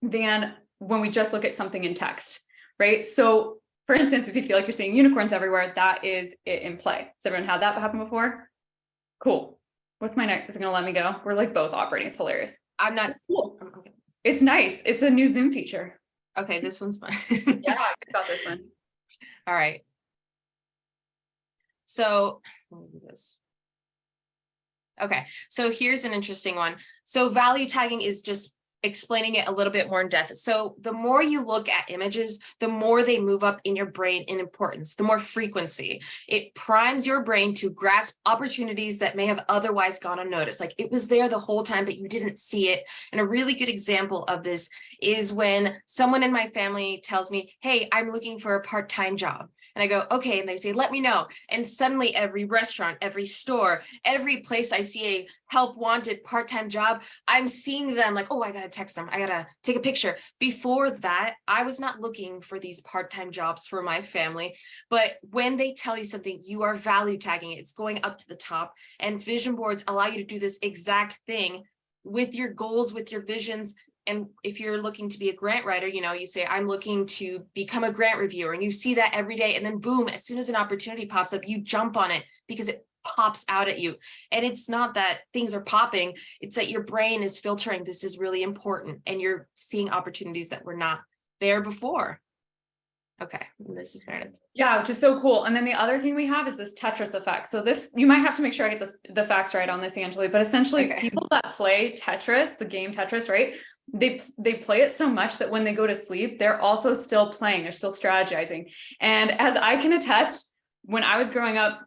than when we just look at something in text, right? So for instance, if you feel like you're seeing unicorns everywhere, that is it in play. Has everyone had that happen before? Cool. What's my next? Is it gonna let me go? We're like both operating. It's hilarious. I'm not. It's cool. Okay. It's nice. It's a new Zoom feature. Okay, this one's fine. Yeah, I got this one. All right. So let me do this. Okay, so here's an interesting one. So value tagging is just explaining it a little bit more in depth. So the more you look at images, the more they move up in your brain in importance, the more frequency. It primes your brain to grasp opportunities that may have otherwise gone unnoticed. Like, it was there the whole time, but you didn't see it. And a really good example of this is when someone in my family tells me, hey, I'm looking for a part-time job. And I go, okay. And they say, let me know. And suddenly every restaurant, every store, every place I see a help wanted part-time job, I'm seeing them like, oh, I gotta text them. I gotta take a picture. Before that, I was not looking for these part-time jobs for my family. But when they tell you something, you are value tagging it. It's going up to the top. And vision boards allow you to do this exact thing with your goals, with your visions. And if you're looking to be a grant writer, you say, I'm looking to become a grant reviewer, and you see that every day. And then boom, as soon as an opportunity pops up, you jump on it because it pops out at you. And it's not that things are popping, it's that your brain is filtering, this is really important, and you're seeing opportunities that were not there before. Okay, this is Meredith. Yeah, just so cool. And then the other thing we have is this Tetris effect. So this, you might have to make sure I get the facts right on this, Angely, but essentially Okay. People that play Tetris, the game Tetris, right? They play it so much that when they go to sleep, they're also still playing, they're still strategizing. And as I can attest, when I was growing up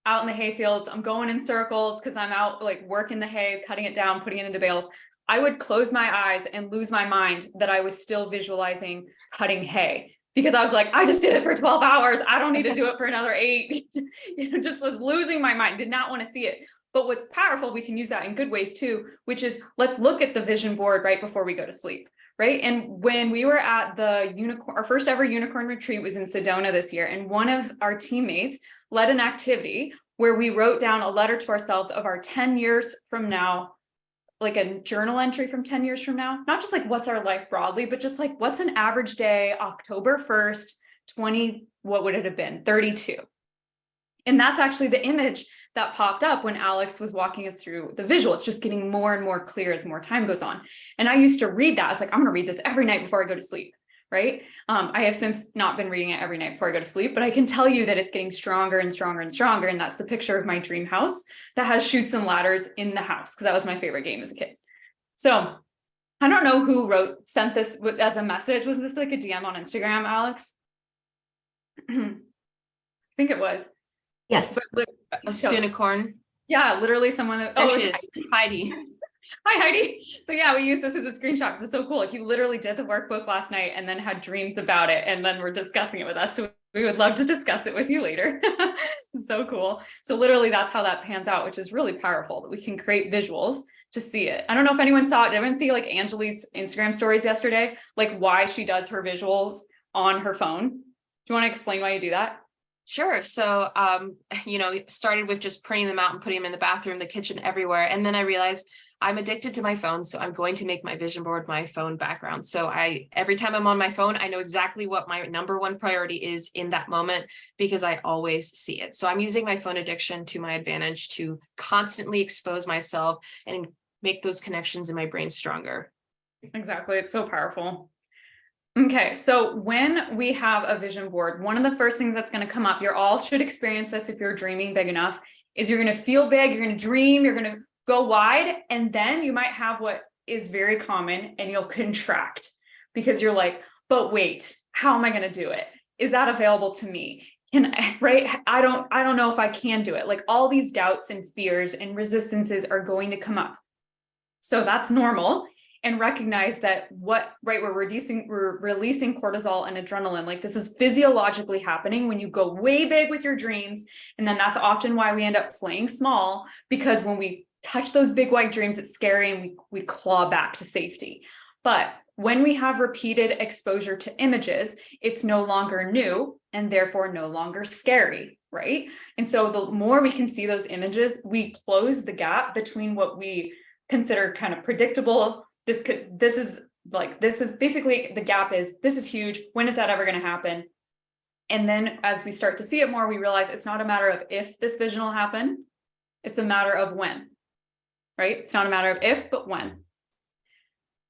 out in the hay fields, I'm going in circles because I'm out like working the hay, cutting it down, putting it into bales. I would close my eyes and lose my mind that I was still visualizing cutting hay. Because I was like, I just did it for 12 hours. I don't need to do it for another 8. Just was losing my mind, did not want to see it. But what's powerful, we can use that in good ways too, which is let's look at the vision board right before we go to sleep, right? And when we were at the our first ever unicorn retreat was in Sedona this year. And one of our teammates led an activity where we wrote down a letter to ourselves of our 10 years from now, like a journal entry from 10 years from now, not just like what's our life broadly, but just like what's an average day, October 1st, what would it have been? 32. And that's actually the image that popped up when Alex was walking us through the visual. It's just getting more and more clear as more time goes on. And I used to read that. I was like, I'm going to read this every night before I go to sleep. Right. I have since not been reading it every night before I go to sleep, but I can tell you that it's getting stronger and stronger and stronger. And that's the picture of my dream house that has chutes and ladders in the house, because that was my favorite game as a kid. So I don't know who sent this as a message. Was this like a DM on Instagram, Alex? I think it was. Yes. But A unicorn. yeah, literally someone that, There oh, she it was is, Heidi. Hi, Heidi. So yeah, we use this as a screenshot because it's so cool. Like you literally did the workbook last night and then had dreams about it, and then we're discussing it with us. So we would love to discuss it with you later. So cool. So literally that's how that pans out, which is really powerful, that we can create visuals to see it. I don't know if anyone saw it. Did anyone see like Angely's Instagram stories yesterday? Like why she does her visuals on her phone? Do you want to explain why you do that? Sure. So, started with just printing them out and putting them in the bathroom, the kitchen, everywhere. And then I realized I'm addicted to my phone. So I'm going to make my vision board my phone background. So every time I'm on my phone, I know exactly what my number one priority is in that moment, because I always see it. So I'm using my phone addiction to my advantage to constantly expose myself and make those connections in my brain stronger. Exactly. It's so powerful. Okay, so when we have a vision board, one of the first things that's going to come up, you all should experience this if you're dreaming big enough, is you're going to feel big, you're going to dream, you're going to go wide, and then you might have what is very common, and you'll contract because you're like, but wait, how am I going to do it? Is that available to me? Right? I don't know if I can do it. Like all these doubts and fears and resistances are going to come up. So that's normal. And recognize that we're releasing cortisol and adrenaline. Like this is physiologically happening when you go way big with your dreams. And then that's often why we end up playing small, because when we touch those big white dreams, it's scary and we claw back to safety. But when we have repeated exposure to images, it's no longer new and therefore no longer scary, right? And so the more we can see those images, we close the gap between what we consider kind of predictable. This is basically the gap is, this is huge. When is that ever going to happen? And then as we start to see it more, we realize it's not a matter of if this vision will happen. It's a matter of when, right? It's not a matter of if, but when.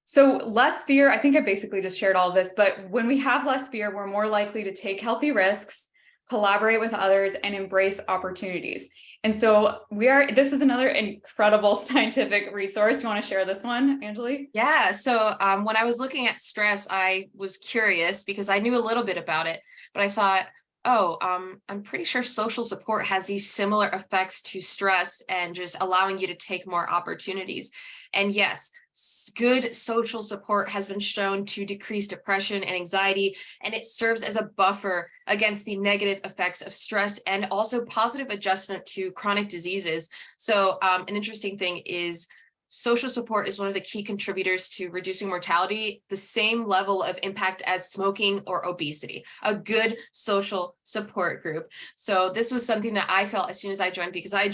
So less fear, I think I basically just shared all of this, but when we have less fear, we're more likely to take healthy risks, collaborate with others, and embrace opportunities. And so this is another incredible scientific resource. You want to share this one, Angely? Yeah. So when I was looking at stress, I was curious because I knew a little bit about it, but I thought, I'm pretty sure social support has these similar effects to stress and just allowing you to take more opportunities. And yes, good social support has been shown to decrease depression and anxiety, and it serves as a buffer against the negative effects of stress and also positive adjustment to chronic diseases. So an interesting thing is social support is one of the key contributors to reducing mortality, the same level of impact as smoking or obesity, a good social support group. So this was something that I felt as soon as I joined, because I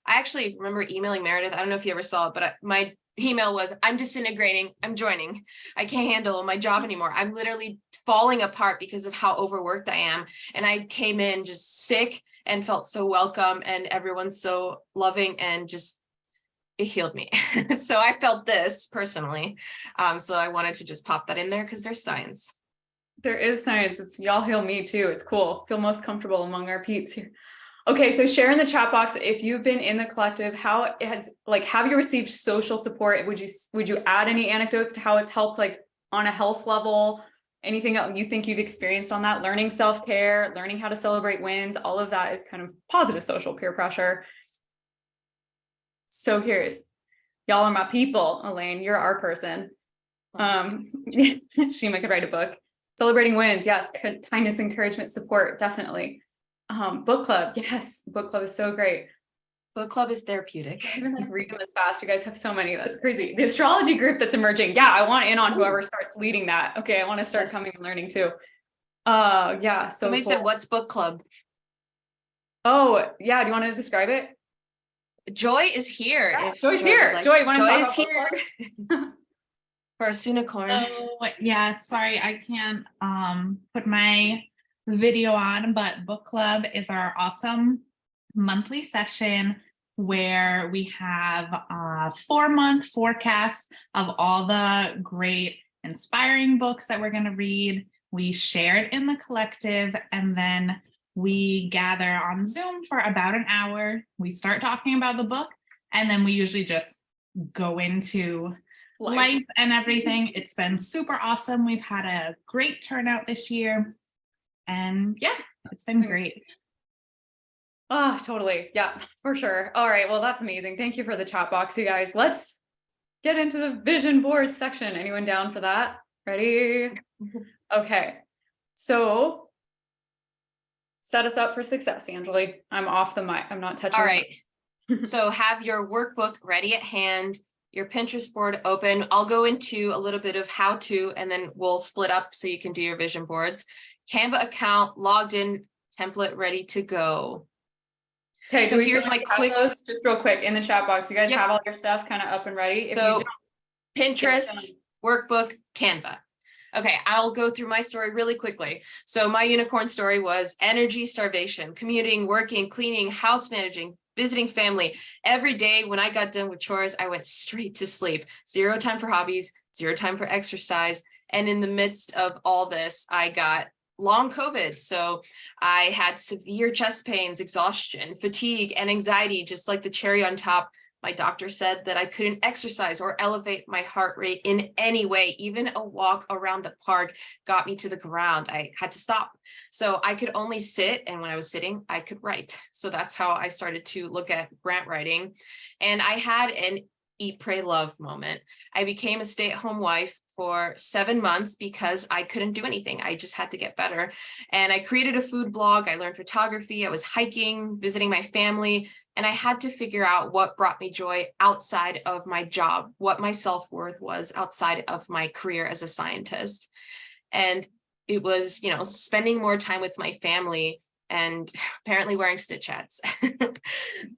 actually remember emailing Meredith. I don't know if you ever saw it, but my email was, I'm disintegrating, I'm joining. I can't handle my job anymore. I'm literally falling apart because of how overworked I am. And I came in just sick and felt so welcome, and everyone's so loving, and just it healed me. So I felt this personally. So I wanted to just pop that in there because there's science. There is science. It's y'all heal me too. It's cool. Feel most comfortable among our peeps here. Okay, so share in the chat box if you've been in the collective, how it has, like, have you received social support? Would you add any anecdotes to how it's helped, like on a health level? Anything else you think you've experienced on that? Learning self-care, learning how to celebrate wins, all of that is kind of positive social peer pressure. So y'all are my people, Elaine, you're our person. Shima could write a book. Celebrating wins, yes. Kindness, encouragement, support, definitely. Book club, yes. Book club is so great. Book club is therapeutic. Even like read them as fast. You guys have so many. That's crazy. The astrology group that's emerging. Yeah, I want in on whoever starts leading that. Okay, I want to start coming and learning too. Yeah. So somebody said, "What's book club?" Oh, yeah. Do you want to describe it? Joy is here. Yeah, Joy's here. Joy, you want to Joy talk is about here. For a unicorn. Oh yeah, sorry, I can't put my video on, but book club is our awesome monthly session where we have a 4-month forecast of all the great inspiring books that we're going to read. We share it in the collective, and then we gather on Zoom for about an hour. We start talking about the book, and then we usually just go into life and everything. It's been super awesome. We've had a great turnout this year, and yeah, it's been great. Oh, totally. Yeah, for sure. All right. Well, that's amazing. Thank you for the chat box, you guys. Let's get into the vision board section. Anyone down for that? Ready? Okay. So set us up for success, Angely. I'm off the mic. I'm not touching. All right. So have your workbook ready at hand, your Pinterest board open. I'll go into a little bit of how to, and then we'll split up so you can do your vision boards. Canva account logged in, template ready to go. Okay, so here's my quick, just real quick in the chat box. You guys Yep. have all your stuff kind of up and ready. If So you don't, Pinterest, workbook, Canva. Okay, I'll go through my story really quickly. So my unicorn story was energy starvation, commuting, working, cleaning, house managing, visiting family. Every day when I got done with chores, I went straight to sleep. 0 time for hobbies, 0 time for exercise. And in the midst of all this, I got long COVID. So I had severe chest pains, exhaustion, fatigue, and anxiety, just like the cherry on top. My doctor said that I couldn't exercise or elevate my heart rate in any way. Even a walk around the park got me to the ground. I had to stop. So I could only sit. And when I was sitting, I could write. So that's how I started to look at grant writing. And I had an eat, pray, love moment. I became a stay-at-home wife for 7 months because I couldn't do anything. I just had to get better. And I created a food blog. I learned photography. I was hiking, visiting my family, and I had to figure out what brought me joy outside of my job, what my self-worth was outside of my career as a scientist. And it was, spending more time with my family and apparently wearing stitch hats.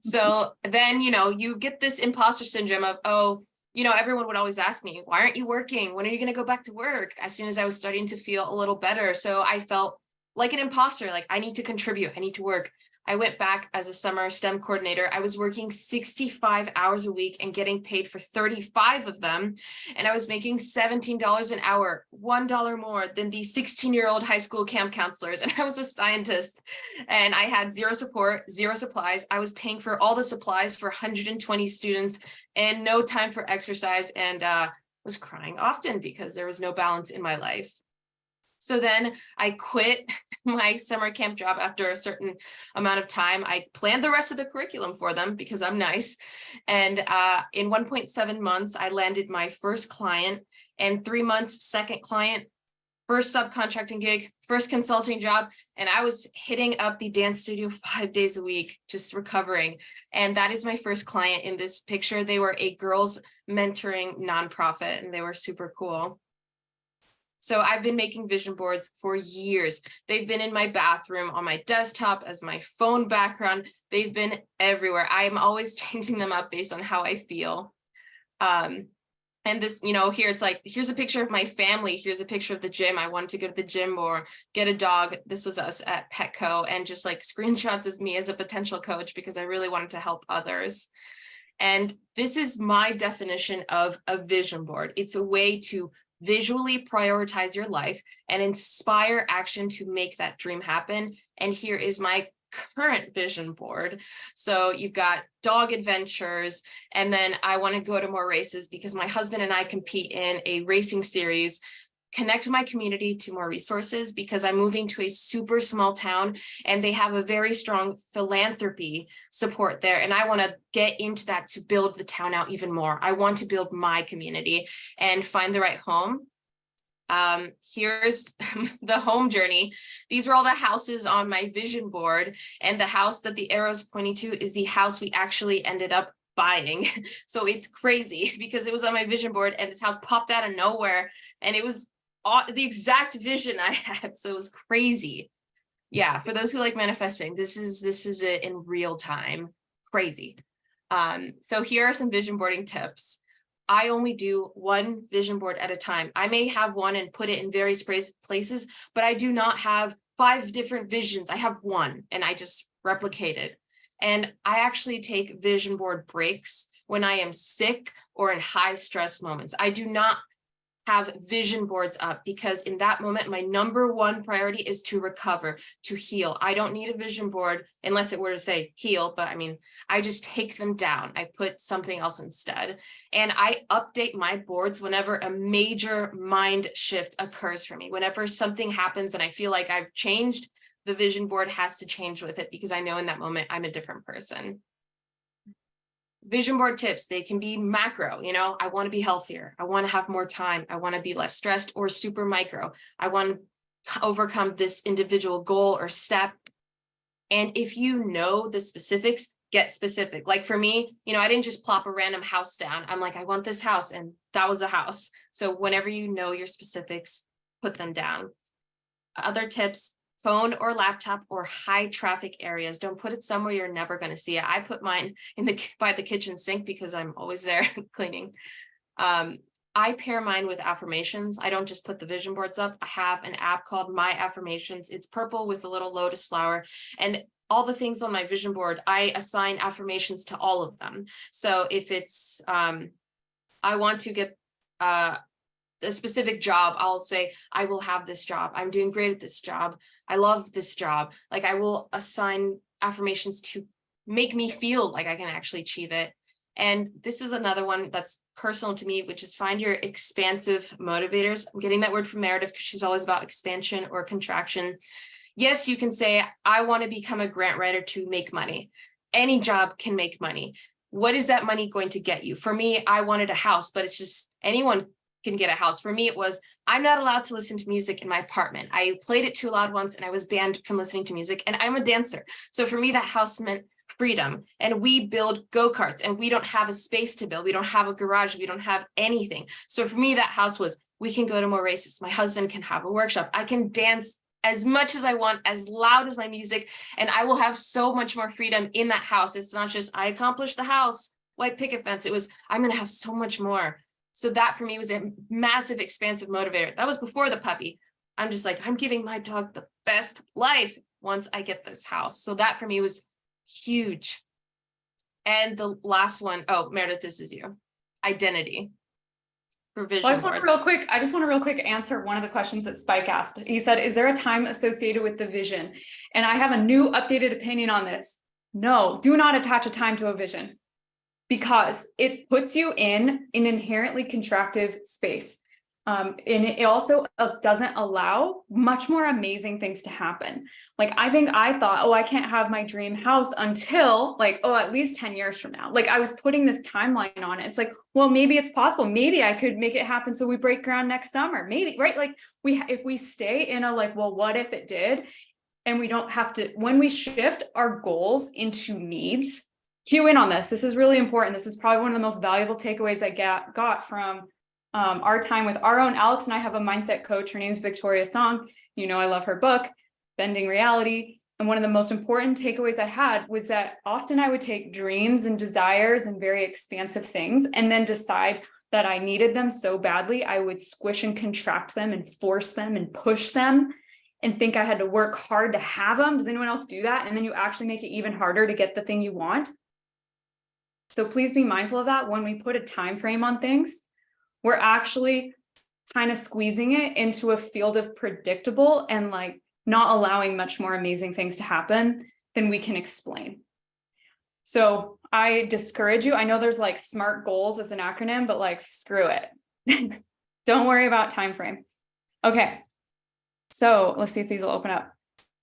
So then, you get this imposter syndrome of, everyone would always ask me, why aren't you working? When are you going to go back to work? As soon as I was starting to feel a little better. So I felt like an imposter, like I need to contribute, I need to work. I went back as a summer STEM coordinator. I was working 65 hours a week and getting paid for 35 of them. And I was making $17 an hour, $1 more than the 16-year-old high school camp counselors. And I was a scientist and I had 0 support, 0 supplies. I was paying for all the supplies for 120 students and no time for exercise, and was crying often because there was no balance in my life. So then I quit my summer camp job after a certain amount of time. I planned the rest of the curriculum for them because I'm nice. And in 1.7 months, I landed my first client, and 3 months, second client, first subcontracting gig, first consulting job. And I was hitting up the dance studio 5 days a week, just recovering. And that is my first client in this picture. They were a girls mentoring nonprofit, and they were super cool. So I've been making vision boards for years. They've been in my bathroom, on my desktop, as my phone background. They've been everywhere. I'm always changing them up based on how I feel. And this, here it's like, here's a picture of my family. Here's a picture of the gym. I wanted to go to the gym or get a dog. This was us at Petco, and just like screenshots of me as a potential coach because I really wanted to help others. And this is my definition of a vision board. It's a way to visually prioritize your life and inspire action to make that dream happen. And here is my current vision board. So you've got dog adventures, and then I want to go to more races because my husband and I compete in a racing series. Connect my community to more resources because I'm moving to a super small town and they have a very strong philanthropy support there. And I want to get into that to build the town out even more. I want to build my community and find the right home. Here's the home journey. These are all the houses on my vision board, and the house that the arrow's pointing to is the house we actually ended up buying. So it's crazy because it was on my vision board and this house popped out of nowhere, and it was the exact vision I had. So it was crazy. Yeah, for those who like manifesting, this is it in real time. Crazy. So here are some vision boarding tips. I only do one vision board at a time. I may have one and put it in various places, but I do not have 5 different visions. I have one and I just replicate it. And I actually take vision board breaks when I am sick or in high stress moments. I do not have vision boards up because in that moment, my number one priority is to recover, to heal. I don't need a vision board unless it were to say heal, but I mean, I just take them down. I put something else instead. And I update my boards whenever a major mind shift occurs for me. Whenever something happens and I feel like I've changed, the vision board has to change with it because I know in that moment I'm a different person. Vision board tips, they can be macro, I want to be healthier. I want to have more time. I want to be less stressed, or super micro. I want to overcome this individual goal or step. And if you know the specifics, get specific. Like for me, I didn't just plop a random house down. I'm like, I want this house, and that was a house. So whenever you know your specifics, put them down. Other tips, phone or laptop or high traffic areas. Don't put it somewhere you're never going to see it. I put mine by the kitchen sink because I'm always there cleaning. I pair mine with affirmations. I don't just put the vision boards up. I have an app called My Affirmations. It's purple with a little lotus flower, and all the things on my vision board, I assign affirmations to all of them. So if it's, I want to get, a specific job, I'll say, I will have this job. I'm doing great at this job. I love this job. Like I will assign affirmations to make me feel like I can actually achieve it. And this is another one that's personal to me, which is find your expansive motivators. I'm getting that word from Meredith because she's always about expansion or contraction. Yes, you can say, I want to become a grant writer to make money. Any job can make money. What is that money going to get you? For me, I wanted a house, but it's just anyone can get a house. For me, it was, I'm not allowed to listen to music in my apartment. I played it too loud once and I was banned from listening to music, and I'm a dancer. So for me, that house meant freedom. And we build go-karts and we don't have a space to build. We don't have a garage. We don't have anything. So for me, that house was, we can go to more races. My husband can have a workshop. I can dance as much as I want, as loud as my music, and I will have so much more freedom in that house. It's not just, I accomplished the house, white picket fence. It was, I'm going to have so much more. So that for me was a massive, expansive motivator. That was before the puppy. I'm just like, I'm giving my dog the best life once I get this house. So that for me was huge. And the last one, oh, Meredith, this is you. Identity for vision Well, I just want boards. to real quick answer one of the questions that Spike asked. He said, is there a time associated with the vision? And I have a new updated opinion on this. No, do not attach a time to a vision, because it puts you in an inherently contractive space. And it also doesn't allow much more amazing things to happen. Like, I think I thought, oh, I can't have my dream house until like, oh, at least 10 years from now. Like I was putting this timeline on it. It's like, well, maybe it's possible. Maybe I could make it happen. So we break ground next summer, maybe, right? Like if we stay in a like, well, what if it did? And we don't have to, when we shift our goals into needs, cue in on this. This is really important. This is probably one of the most valuable takeaways I got from our time with our own. Alex and I have a mindset coach. Her name's Victoria Song. I love her book, Bending Reality. And one of the most important takeaways I had was that often I would take dreams and desires and very expansive things and then decide that I needed them so badly, I would squish and contract them and force them and push them and think I had to work hard to have them. Does anyone else do that? And then you actually make it even harder to get the thing you want. So please be mindful of that. When we put a time frame on things, we're actually kind of squeezing it into a field of predictable and like not allowing much more amazing things to happen than we can explain. So I discourage you. I know there's like SMART goals as an acronym, but like, screw it. Don't worry about time frame. Okay. So let's see if these will open up.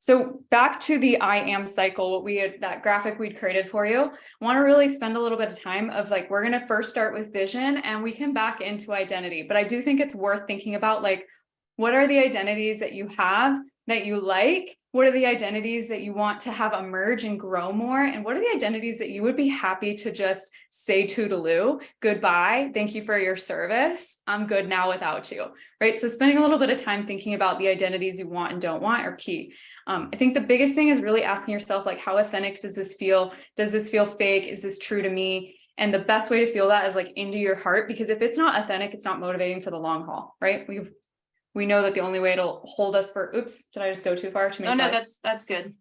So back to the I am cycle, that graphic we'd created for you. I want to really spend a little bit of time of like, we're going to first start with vision and we can back into identity. But I do think it's worth thinking about like, what are the identities that you have that you like? What are the identities that you want to have emerge and grow more? And what are the identities that you would be happy to just say toodaloo, goodbye, thank you for your service, I'm good now without you, right? So spending a little bit of time thinking about the identities you want and don't want are key. I think the biggest thing is really asking yourself, like, how authentic does this feel? Does this feel fake? Is this true to me? And the best way to feel that is like into your heart, because if it's not authentic, it's not motivating for the long haul, right? We know that the only way it'll hold us for, oops, did I just go too far? Too many slides? No, that's good.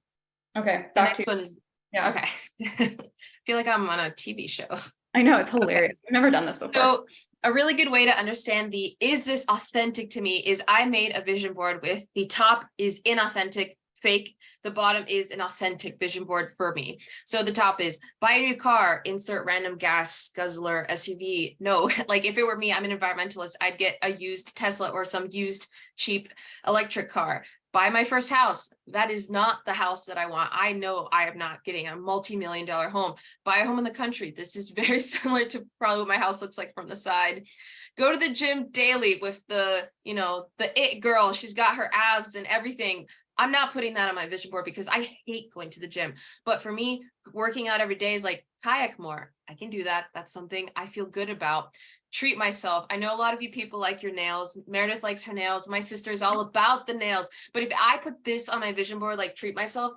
Okay, The back to next one is Yeah. Okay. Feel like I'm on a TV show. I know, it's hilarious. I've never done this before. So a really good way to understand is this authentic to me is I made a vision board with the top is inauthentic, fake. The bottom is an authentic vision board for me. So the top is buy a new car, insert random gas guzzler SUV. No, like if it were me, I'm an environmentalist. I'd get a used Tesla or some used cheap electric car. Buy my first house. That is not the house that I want. I know I am not getting a multi-million-dollar home. Buy a home in the country. This is very similar to probably what my house looks like from the side. Go to the gym daily with the it girl. She's got her abs and everything. I'm not putting that on my vision board because I hate going to the gym. But for me, working out every day is like kayak more. I can do that. That's something I feel good about. Treat myself. I know a lot of you people like your nails. Meredith likes her nails. My sister is all about the nails. But if I put this on my vision board, like treat myself,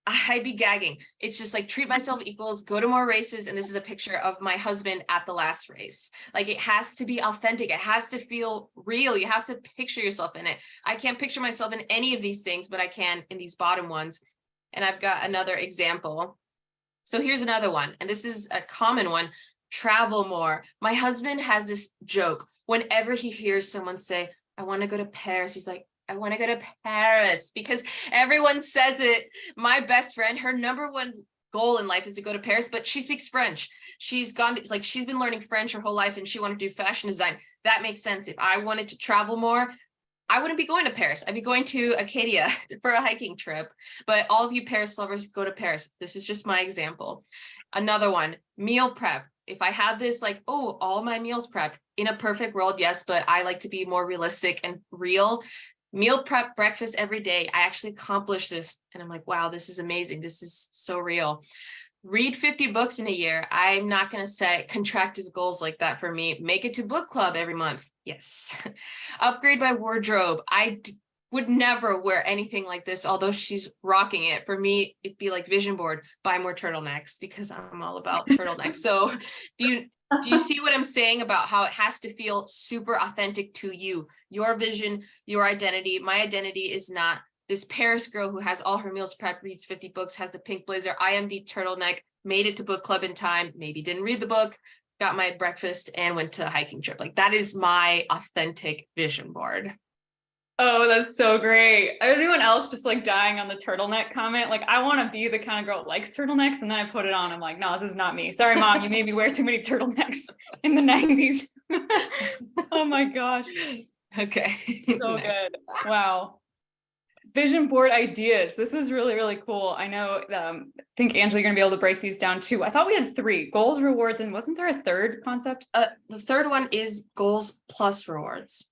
I'd be gagging. It's just like treat myself equals go to more races. And this is a picture of my husband at the last race. Like it has to be authentic. It has to feel real. You have to picture yourself in it. I can't picture myself in any of these things, but I can in these bottom ones. And I've got another example. So here's another one. And this is a common one. Travel more. My husband has this joke. Whenever he hears someone say, I want to go to Paris, he's like, I want to go to Paris because everyone says it. My best friend, her number one goal in life is to go to Paris, but she speaks French. She's been learning French her whole life and she wanted to do fashion design. That makes sense. If I wanted to travel more, I wouldn't be going to Paris. I'd be going to Acadia for a hiking trip. But all of you Paris lovers, go to Paris. This is just my example. Another one, meal prep. If I had this like, oh, all my meals prepped in a perfect world, yes, but I like to be more realistic and real. Meal prep breakfast every day. I actually accomplished this and I'm like, wow, this is amazing. This is so real. Read 50 books in a year. I'm not going to set contracted goals like that for me. Make it to book club every month. Yes. Upgrade my wardrobe. Would never wear anything like this, although she's rocking it. For me, it'd be like vision board, buy more turtlenecks because I'm all about turtlenecks. So do you see what I'm saying about how it has to feel super authentic to you? Your vision, your identity. My identity is not this Paris girl who has all her meals prepped, reads 50 books, has the pink blazer. I am the turtleneck, made it to book club in time, maybe didn't read the book, got my breakfast and went to a hiking trip. Like that is my authentic vision board. Oh, that's so great. Anyone else just like dying on the turtleneck comment? Like, I want to be the kind of girl that likes turtlenecks. And then I put it on. I'm like, no, this is not me. Sorry, mom. You made me wear too many turtlenecks in the 90s. Oh my gosh. Okay. So good. Wow. Vision board ideas. This was really, really cool. I know, I think Angela, you're going to be able to break these down too. I thought we had 3 goals, rewards, and wasn't there a third concept? The third one is goals plus rewards.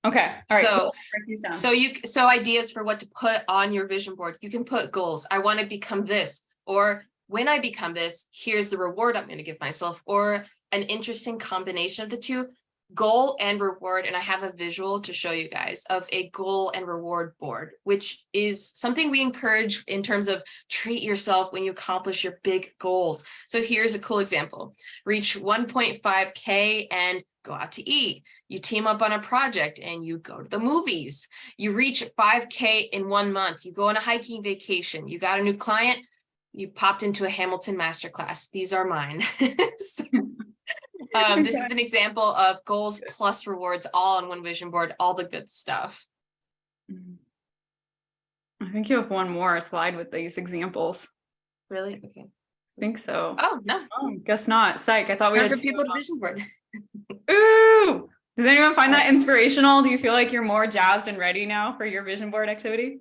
Okay. All right. So, cool. Break these down. So ideas for what to put on your vision board. You can put goals. I want to become this, or when I become this, here's the reward I'm going to give myself, or an interesting combination of the two, goal and reward. And I have a visual to show you guys of a goal and reward board, which is something we encourage in terms of treat yourself when you accomplish your big goals. So here's a cool example. Reach 1.5K and go out to eat. You team up on a project and you go to the movies. You reach 5K in 1 month. You go on a hiking vacation. You got a new client. You popped into a Hamilton masterclass. These are mine. This is an example of goals plus rewards, all on one vision board, all the good stuff. I think you have one more slide with these examples. Really? Okay. I think so. Oh, no. Oh, guess not. Psych. I thought we Time had for people to vision board. Ooh. Does anyone find that inspirational? Do you feel like you're more jazzed and ready now for your vision board activity?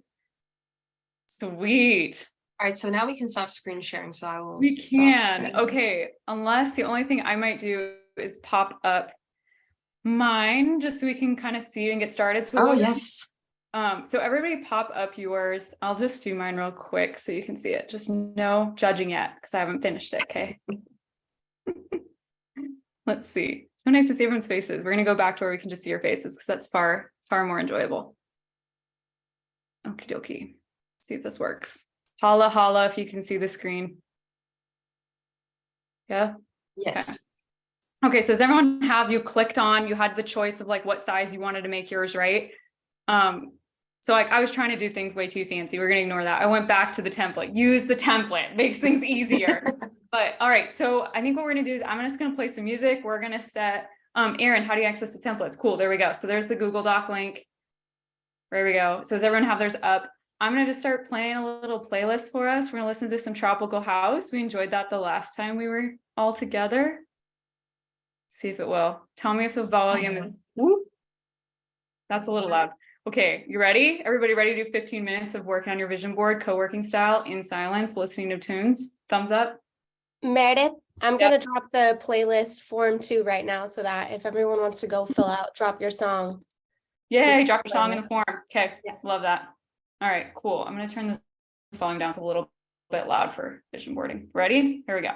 Sweet. All right, so now we can stop screen sharing. So I will. We stop can. sharing. Okay. Unless the only thing I might do is pop up mine just so we can kind of see and get started. So Oh, we'll- yes. So everybody pop up yours. I'll just do mine real quick so you can see it. Just no judging yet because I haven't finished it. Okay. Let's see. So nice to see everyone's faces. We're going to go back to where we can just see your faces because that's far more enjoyable. Okie dokie. See if this works. Holla if you can see the screen. Yeah. Yes. Okay. So does everyone have you clicked on, you had the choice of like what size you wanted to make yours, right? So like I was trying to do things way too fancy. We're gonna ignore that. I went back to the template. Use the template, makes things easier. But all right, so I think what we're gonna do is I'm just gonna play some music. We're gonna set, Erin, how do you access the templates? Cool, there we go. So there's the Google Doc link. There we go. So does everyone have theirs up? I'm gonna just start playing a little playlist for us. We're gonna listen to some Tropical House. We enjoyed that the last time we were all together. See if it will. Tell me if the volume is, whoop. That's a little loud. Okay, you ready? Everybody ready to do 15 minutes of working on your vision board, co-working style, in silence, listening to tunes? Thumbs up. Meredith, I'm gonna drop the playlist form too right now so that if everyone wants to go fill out, drop your song. Yay, drop your song in the form. Okay, Yeah. love that. All right, cool. I'm gonna turn this volume down. It's a little bit loud for vision boarding. Ready? Here we go.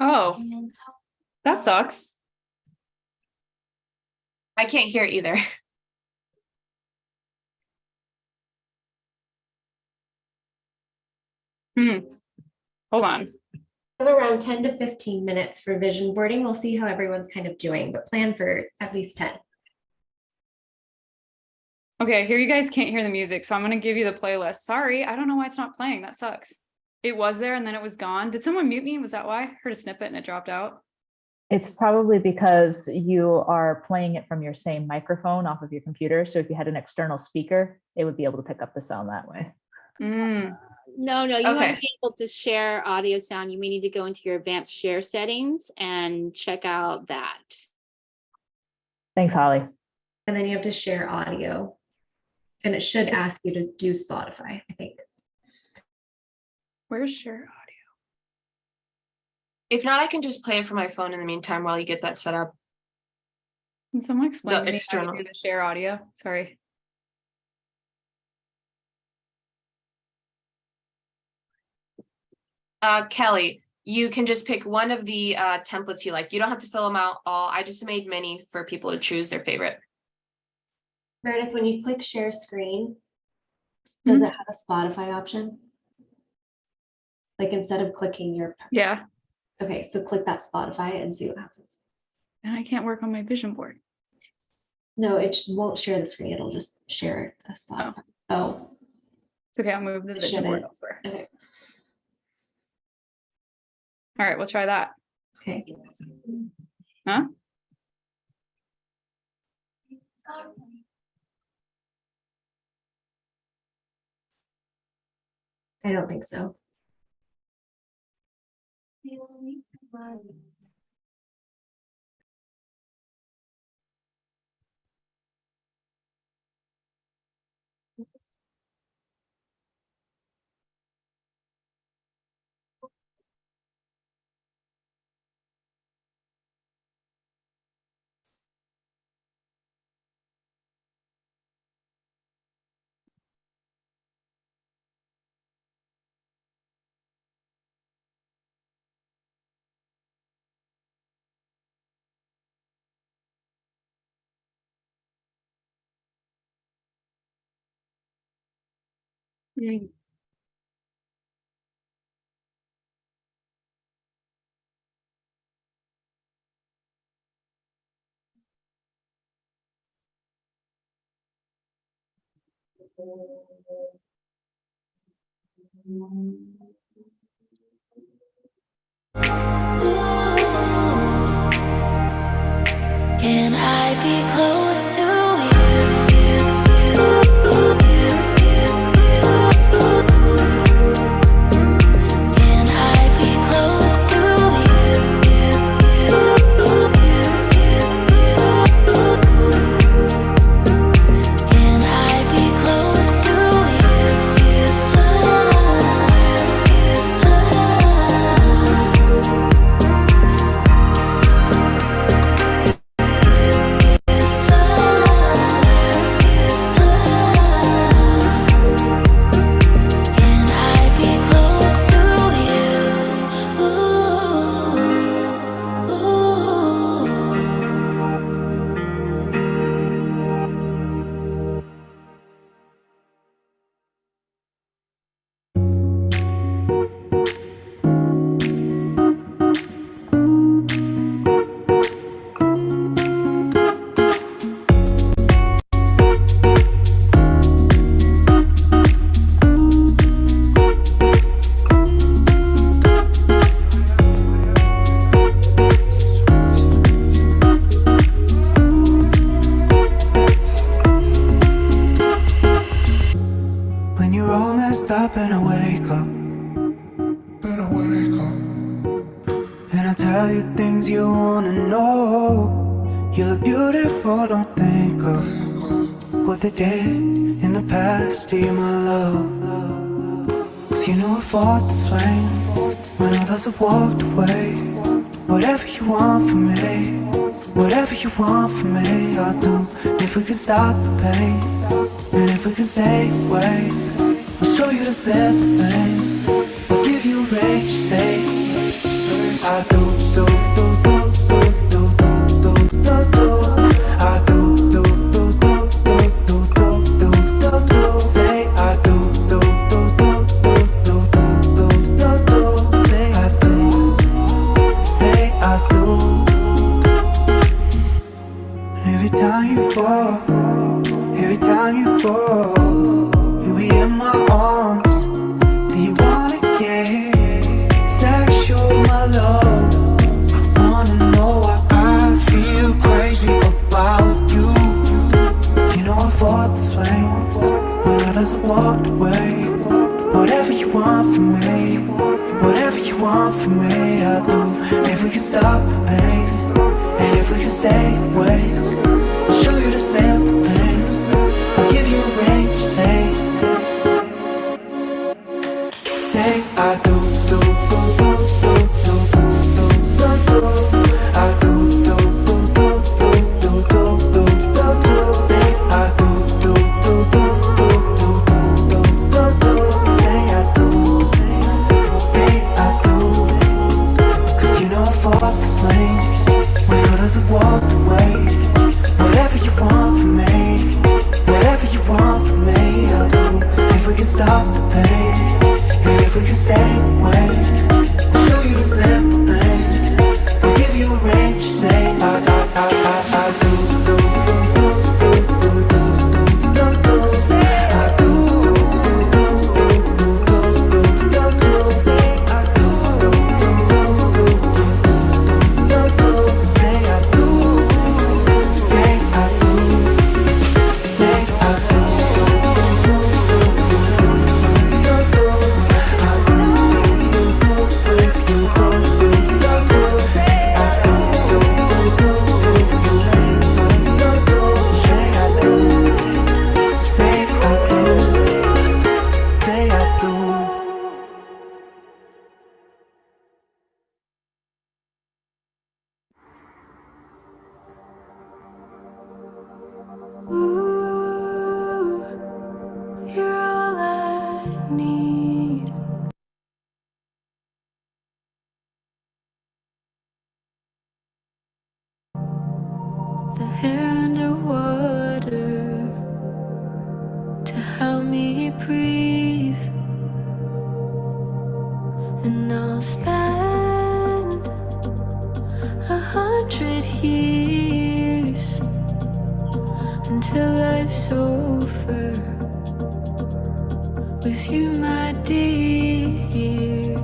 Oh, that sucks. I can't hear either. Hold on. We have around 10 to 15 minutes for vision boarding. We'll see how everyone's kind of doing, but plan for at least 10. Okay, here you guys can't hear the music, so I'm gonna give you the playlist. Sorry, I don't know why it's not playing. That sucks. It was there and then it was gone. Did someone mute me? Was that why? I heard a snippet and it dropped out. It's probably because you are playing it from your same microphone off of your computer. So if you had an external speaker, it would be able to pick up the sound that way. No, you want Okay. to be able to share audio sound. You may need to go into your advanced share settings and check out that. Thanks, Holly. And then you have to share audio. And it should ask you to do Spotify, I think. Where's your audio? If not, I can just play it from my phone in the meantime while you get that set up. Can someone explain The to me how external. to do the share audio? Sorry. Kelly, you can just pick one of the templates you like. You don't have to fill them out all. I just made many for people to choose their favorite. Meredith, when you click share screen, does it have a Spotify option? Like instead of clicking your, Yeah, okay, so click that Spotify and see what happens. and I can't work on my vision board. No, it won't share the screen. It'll just share a Spotify. Oh, It's okay, I'll move the It vision board shouldn't. elsewhere. okay. All right, we'll try that. Okay. Huh? I don't think so. Can I be close to Can I be close to Can I be close to You look beautiful, don't think of what they did in the past to you, my love. So you know I fought the flames when others have walked away. Whatever you want from me, whatever you want from me, I'll do. If we could stop the pain, and if we could stay away, I'll show you the simple things. I'll give you a range, say I do, do, do, do, do, do, do, do, do, do. I do, do, do, do, do, do, do, do, do, do. Say I do, do, do, do, do, do, do, do, do, do. Say I do, say I do. And every time you fall, every time you fall, you be in my arms. Do you wanna get sexual, my love? I wanna know why I feel crazy about you. 'Cause you know I fought the flames when others have walked away. Whatever you want from me, whatever you want from me, I'll do. If we can stop the pain, and if we can stay away, I'll show you the simple things. I'll give you a range, say I do, do, do, do, do, do, do, do, do, do. I do, do, do, do, do, do, do, do, do, do. Say I do, do, do, do, do, do, do, do, do. Say I do, say I do. 'Cause you know I fought the flames when others have walked away. Whatever you want from me, whatever you want from me, I'll do. If we can stop the pain, and if we can stay away, I'll show you the simple things. I'll give you a range, say I do, do, do, do, do, do, do, do, do. Say I do, do, do, do, do, do, do, do, do, do. Say I do, do, do, do, do, do, do, do, do. Say I do, say I do, say I do, do, do, do, do, do, do, do. You're all I need. The hair underwater to help me breathe, and I'll spend 100 years until life's over with you, my dear.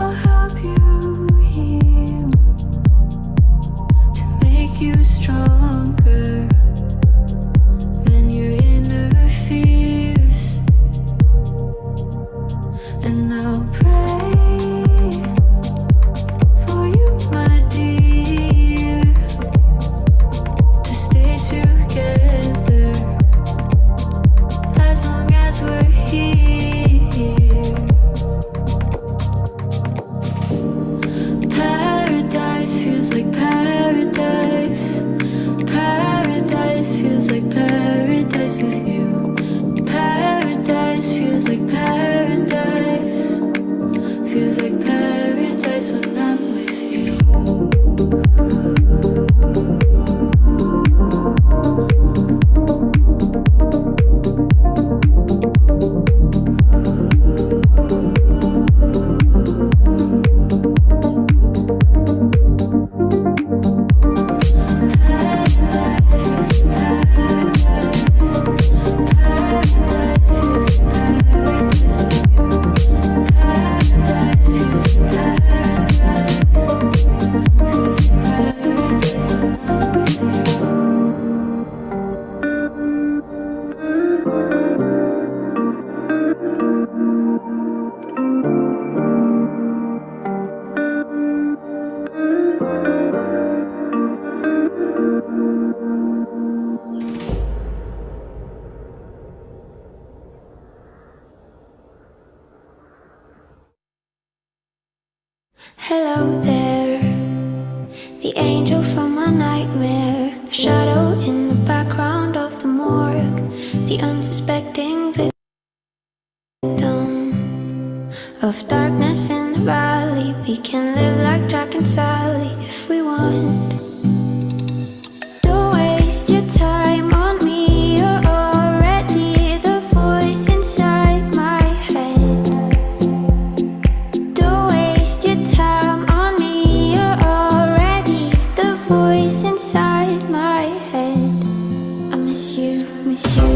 I'll help you heal to make you stronger than your inner fears, and I'll pray for you, my dear, to stay together as long as we're here. paradise, feels like paradise. Feels like paradise when I'm with you. Hello there, the angel from my nightmare, the shadow in the background of the morgue, the unsuspecting victim of darkness in the valley. We can live like Jack and Sally if we want. Don't waste your time on me, you're already the voice inside my head. Don't waste your time on me, you're already the voice inside my head. I miss you, miss you.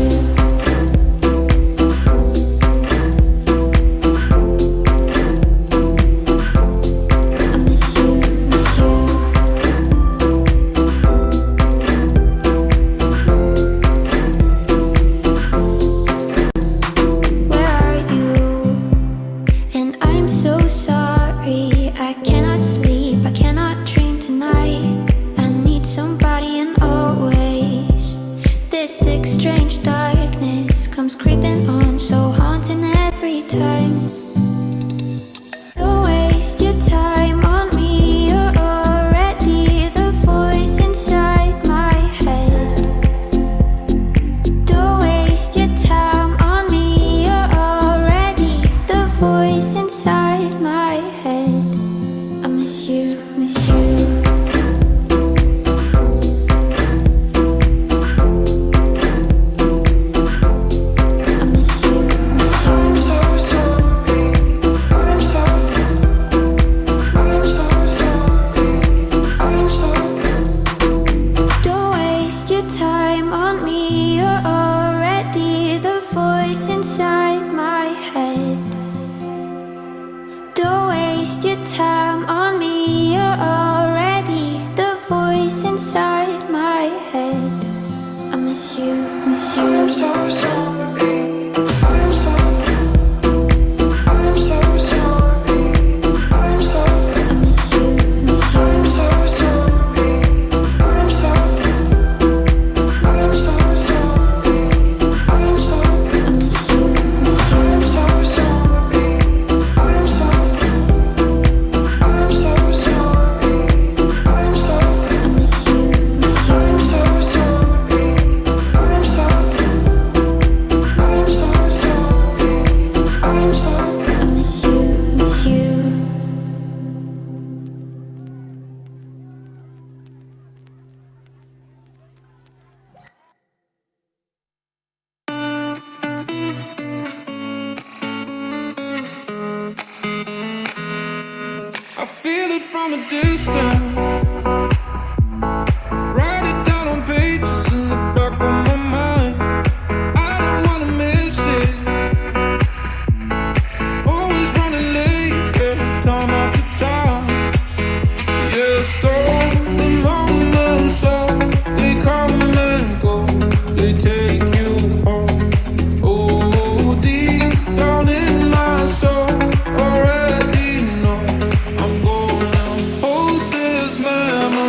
I feel it from a distance. Write it down on pages in the back of my mind. I don't wanna miss it. Always running late, yeah, time after time. Yeah, stolen moments, so they come and go. They take you home. Oh, deep down in my soul, already know I'm gonna hold this memory.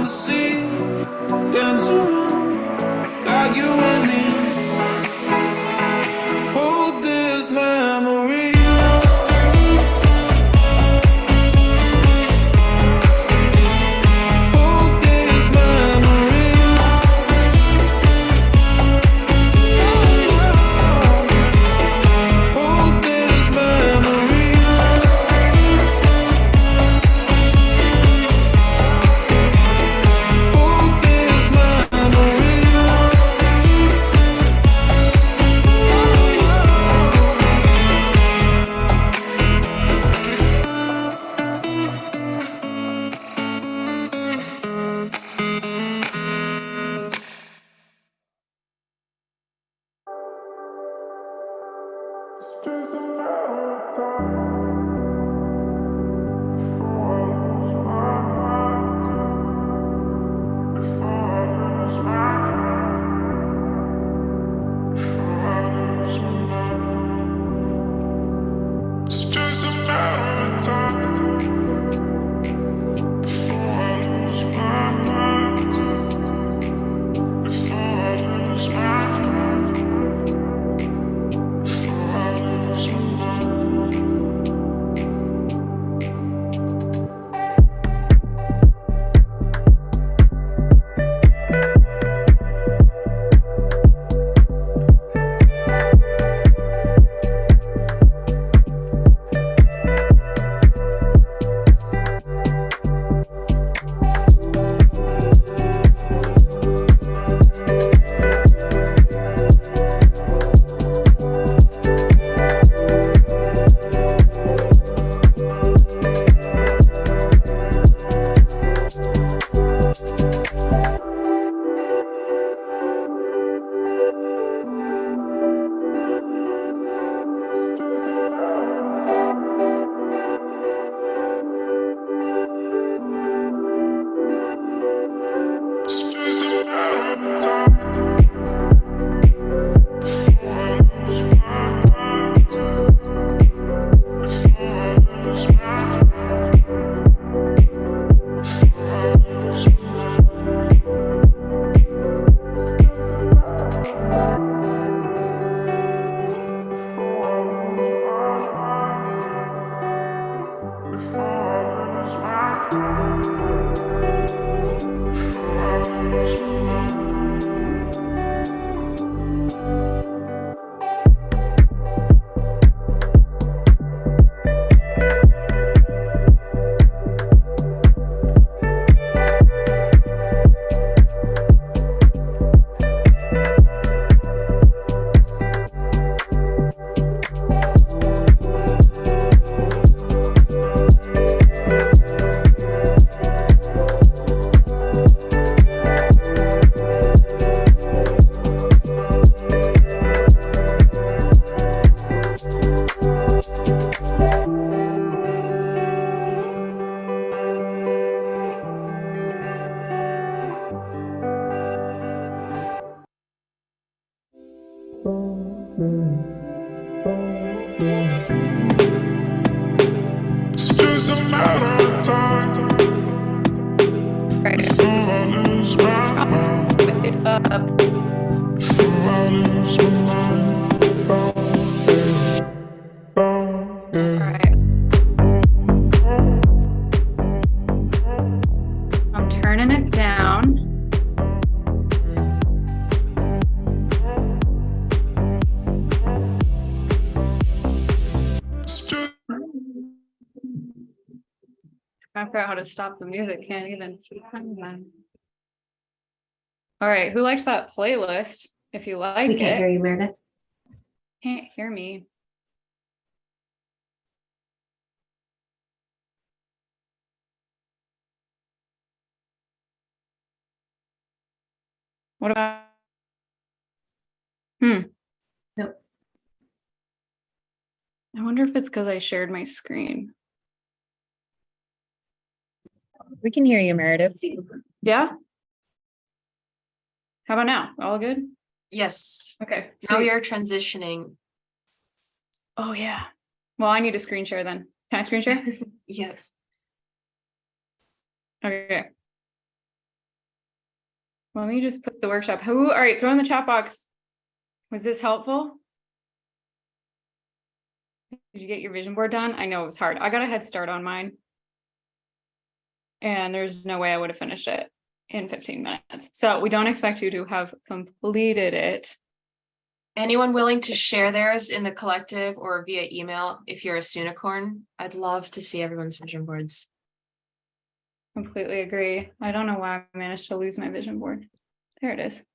the sea, dance around like you and me. Hold this memory. Hold this memory. Hold this memory. Hold this memory. It's just a matter of time before I lose my mind. Before I lose my mind. Before I lose my mind. It's just a matter of time before I lose my mind. Before I lose my mind. Before I lose my mind. It's just a matter of time Right. before I lose my mind. It up. Before I lose my mind. All right. I'm turning it down. It's just I forgot how to stop the music. Can't even. All right. Who likes that playlist? If you like We can't hear it, you, Meredith. can't hear me. What about? Nope. I wonder if it's because I shared my screen. We can hear you, Meredith. Yeah. How about now? All good? Yes, Okay. now sweet. we are transitioning. Oh yeah. Well, I need a screen share then. Can I screen share? Yes. Okay. Let me just put the workshop. All right, throw in the chat box. Was this helpful? Did you get your vision board done? I know it was hard. I got a head start on mine. And there's no way I would have finished it in 15 minutes. So we don't expect you to have completed it. Anyone willing to share theirs in the collective or via email if you're a Soonicorn? I'd love to see everyone's vision boards. Completely agree. I don't know why I managed to lose my vision board. There it is.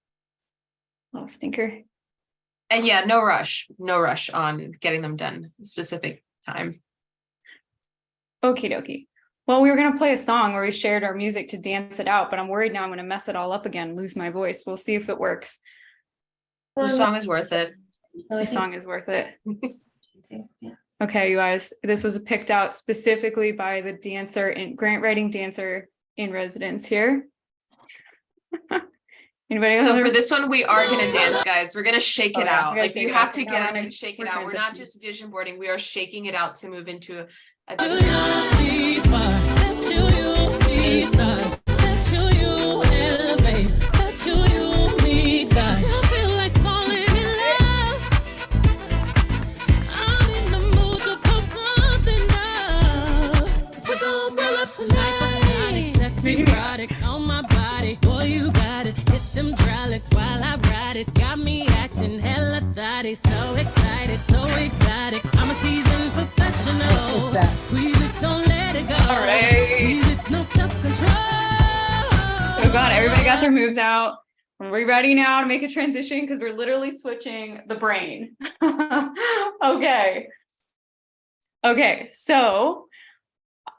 Little stinker. And yeah, no rush on getting them done, specific time. Okie dokie. Well, we were going to play a song where we shared our music to dance it out, but I'm worried now I'm going to mess it all up again, lose my voice. We'll see if it works. The song is worth it. The song is worth it. Yeah. Okay, you guys, this was picked out specifically by the grant writing dancer in residence here. Anybody else? So for this one, we are gonna dance, guys. We're gonna shake it out. we gotta Like shake you it have out. to Now get we're up gonna- and shake we're it out. We're not transitioning. just vision boarding. We are shaking it out to move into a on my body, boy, you got it. Hit them hydraulics while I ride it. Got me acting hella thotty. So excited, so exotic. I'm a seasoned professional. Squeeze it, don't let it go. All right. Squeeze it, no self-control. Oh God, everybody got their moves out. Are we ready now to make a transition? Because we're literally switching the brain. Okay. Okay, so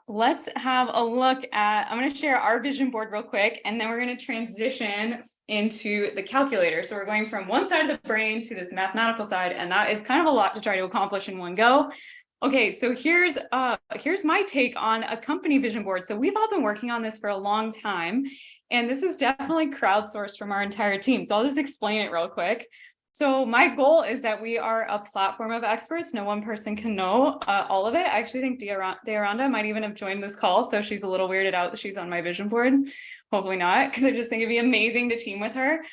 let's have a look at, I'm going to share our vision board real quick, and then we're going to transition into the calculator. So we're going from one side of the brain to this mathematical side, and that is kind of a lot to try to accomplish in one go. Okay, so here's my take on a company vision board. So we've all been working on this for a long time, and this is definitely crowdsourced from our entire team. So I'll just explain it real quick. So my goal is that we are a platform of experts. No one person can know all of it. I actually think Dearanda might even have joined this call. So she's a little weirded out that she's on my vision board. Hopefully not, because I just think it'd be amazing to team with her.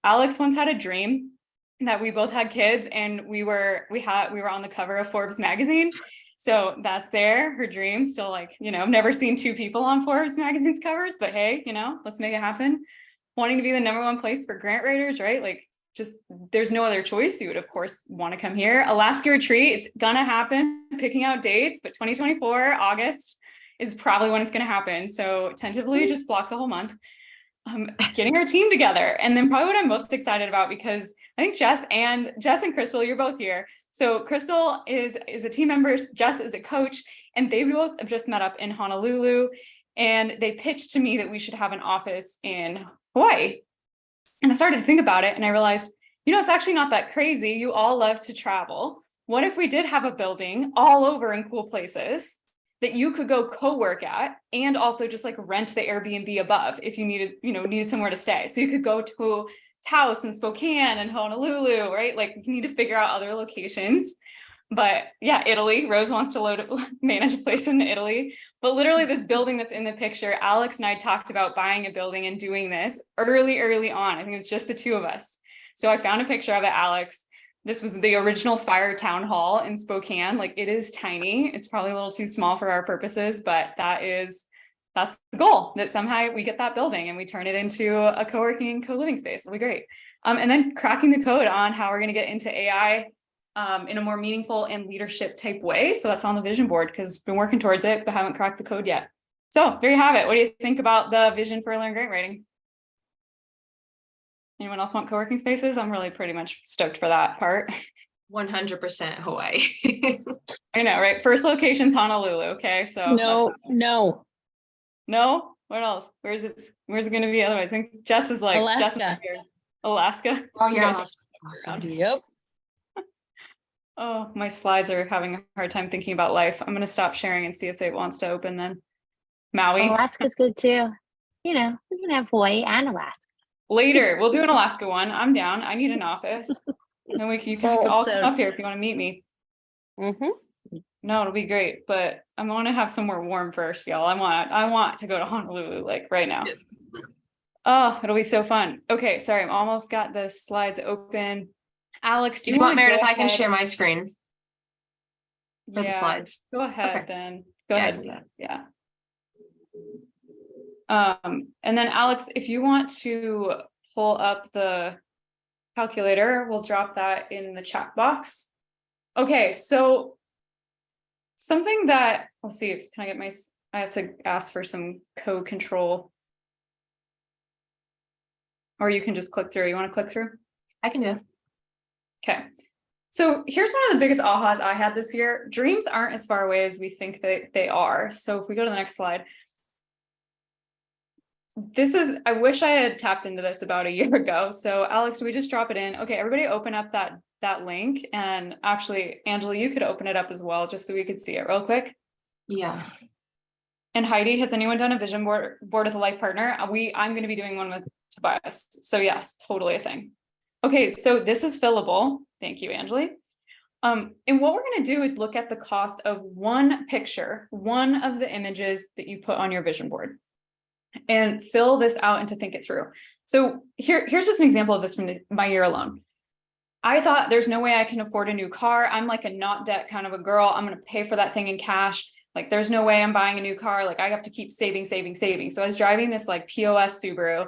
Alex once had a dream that we both had kids, and we were on the cover of Forbes magazine. So that's there, her dream. Still, like, I've never seen two people on Forbes magazine's covers, but hey, let's make it happen. Wanting to be the #1 place for grant writers, right? Like, just there's no other choice. You would of course want to come here. Alaska retreat, it's gonna happen, picking out dates, but 2024 August is probably when it's gonna happen. So tentatively just block the whole month. Getting our team together. And then probably what I'm most excited about, because I think Jess and Crystal, you're both here. So Crystal is a team member, Jess is a coach, and they both have just met up in Honolulu, and they pitched to me that we should have an office in Hawaii. And I started to think about it, and I realized, it's actually not that crazy. You all love to travel. What if we did have a building all over in cool places that you could go co-work at, and also just like rent the Airbnb above if you needed somewhere to stay. So you could go to Taos and Spokane and Honolulu, right? Like, you need to figure out other locations. But yeah, Italy, Rose wants to manage a place in Italy. But literally this building that's in the picture, Alex and I talked about buying a building and doing this early on. I think it was just the two of us. So I found a picture of it, Alex. This was the original fire town hall in Spokane. Like, it is tiny. It's probably a little too small for our purposes, but that's the goal, that somehow we get that building and we turn it into a co-working, co-living space. It'll be great. And then cracking the code on how we're going to get into AI in a more meaningful and leadership type way. So that's on the vision board, because been working towards it, but haven't cracked the code yet. So there you have it. What do you think about the vision for Learn Grant Writing? Anyone else want co-working spaces? I'm really pretty much stoked for that part. 100% Hawaii. I know, right? First location's Honolulu. Okay, so No. What else? Where's it going to be? Otherwise, I think Jess is like Alaska. Alaska. Oh You yeah. guys Awesome. Yep. Oh, my slides are having a hard time thinking about life. I'm going to stop sharing and see if it wants to open then. Maui. Alaska's good too. We can have Hawaii and Alaska. Later, we'll do an Alaska one. I'm down. I need an office. Then you can all come up here if you want to meet me. No, it'll be great, but I want to have somewhere warm first, y'all. I want to go to Honolulu like right now. Yes. Oh, it'll be so fun. Okay, sorry, I'm almost got the slides open. Alex, do If you you want, want to Meredith, go I can ahead? share my screen for the Yeah, slides. go ahead Okay. then. Go Yeah, I ahead. can do that. Yeah. And then Alex, if you want to pull up the calculator, we'll drop that in the chat box. Okay, so something that, let's see if can I get my, I have to ask for some code control. Or you can just click through. You want to click through? I can do it. Okay. So here's one of the biggest ahas I had this year. Dreams aren't as far away as we think that they are. So if we go to the next slide. This is, I wish I had tapped into this about a year ago. So Alex, do we just drop it in? Okay, everybody open up that link. And actually, Angela, you could open it up as well, just so we could see it real quick. Yeah. And Heidi, has anyone done a vision board with a life partner? I'm going to be doing one with Tobias. So yes, totally a thing. Okay, so this is fillable. Thank you, Angely. And what we're going to do is look at the cost of one picture, one of the images that you put on your vision board, and fill this out and to think it through. So here's just an example of this from my year alone. I thought there's no way I can afford a new car. I'm like a not debt kind of a girl. I'm going to pay for that thing in cash. Like there's no way I'm buying a new car. Like I have to keep saving. So I was driving this like POS Subaru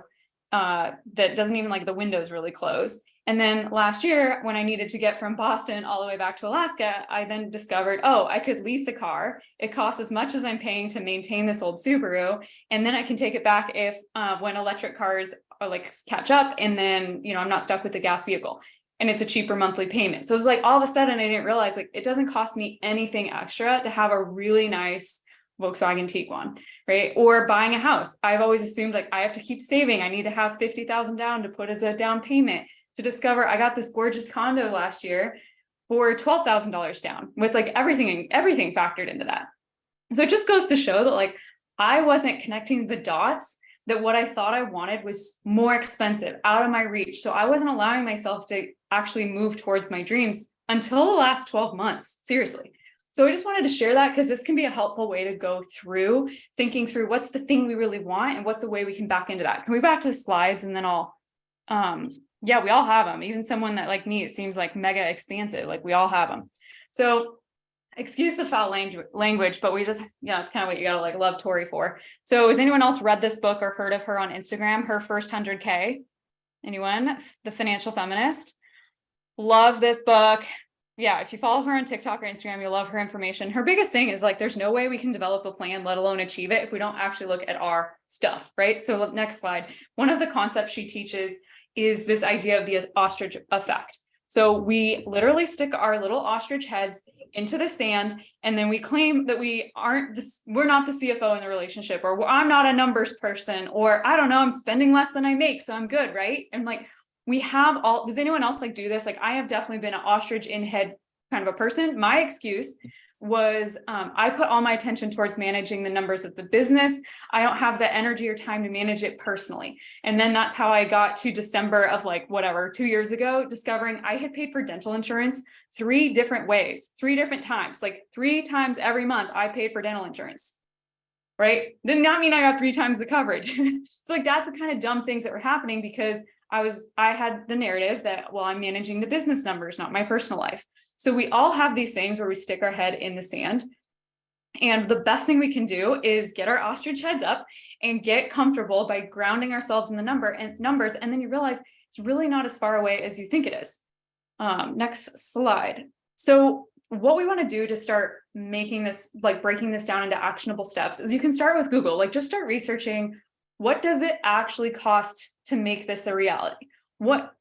that doesn't even like the windows really close. And then last year when I needed to get from Boston all the way back to Alaska, I then discovered, oh, I could lease a car. It costs as much as I'm paying to maintain this old Subaru. And then I can take it back if when electric cars are like catch up, and then, you know, I'm not stuck with the gas vehicle. And it's a cheaper monthly payment. So it's like all of a sudden I didn't realize like it doesn't cost me anything extra to have a really nice Volkswagen Tiguan, right? Or buying a house. I've always assumed like I have to keep saving. I need to have 50,000 down to put as a down payment, to discover I got this gorgeous condo last year for $12,000 down with like everything factored into that. So it just goes to show that like I wasn't connecting the dots, that what I thought I wanted was more expensive, out of my reach. So I wasn't allowing myself to actually move towards my dreams until the last 12 months, seriously. So I just wanted to share that because this can be a helpful way to go through thinking through what's the thing we really want and what's a way we can back into that. Can we back to the slides and then I'll, yeah, we all have them. Even someone that like me, it seems like mega expansive, like we all have them. So excuse the foul language, but we just, yeah, it's kind of what you gotta like love Tori for. So has anyone else read this book or heard of her on Instagram? Her First 100K? Anyone? The Financial Feminist. Love this book. Yeah, if you follow her on TikTok or Instagram, you'll love her information. Her biggest thing is like, there's no way we can develop a plan, let alone achieve it, if we don't actually look at our stuff, right? So next slide. One of the concepts she teaches is this idea of the ostrich effect. So we literally stick our little ostrich heads into the sand, and then we claim that we're not the CFO in the relationship, or I'm not a numbers person, or I don't know, I'm spending less than I make, so I'm good, right? And like we have all, does anyone else like do this? Like I have definitely been an ostrich in head kind of a person. My excuse was I put all my attention towards managing the numbers of the business. I don't have the energy or time to manage it personally. And then that's how I got to December of like, whatever, 2 years ago, discovering I had paid for dental insurance 3 different ways, 3 different times, like 3 times every month I paid for dental insurance, right? Did not mean I got 3 times the coverage. It's like, that's the kind of dumb things that were happening because I had the narrative that, well, I'm managing the business numbers, not my personal life. So we all have these things where we stick our head in the sand. And the best thing we can do is get our ostrich heads up and get comfortable by grounding ourselves in the numbers. And then you realize it's really not as far away as you think it is. Next slide. So what we want to do to start making this, like breaking this down into actionable steps, is you can start with Google, like just start researching, what does it actually cost to make this a reality?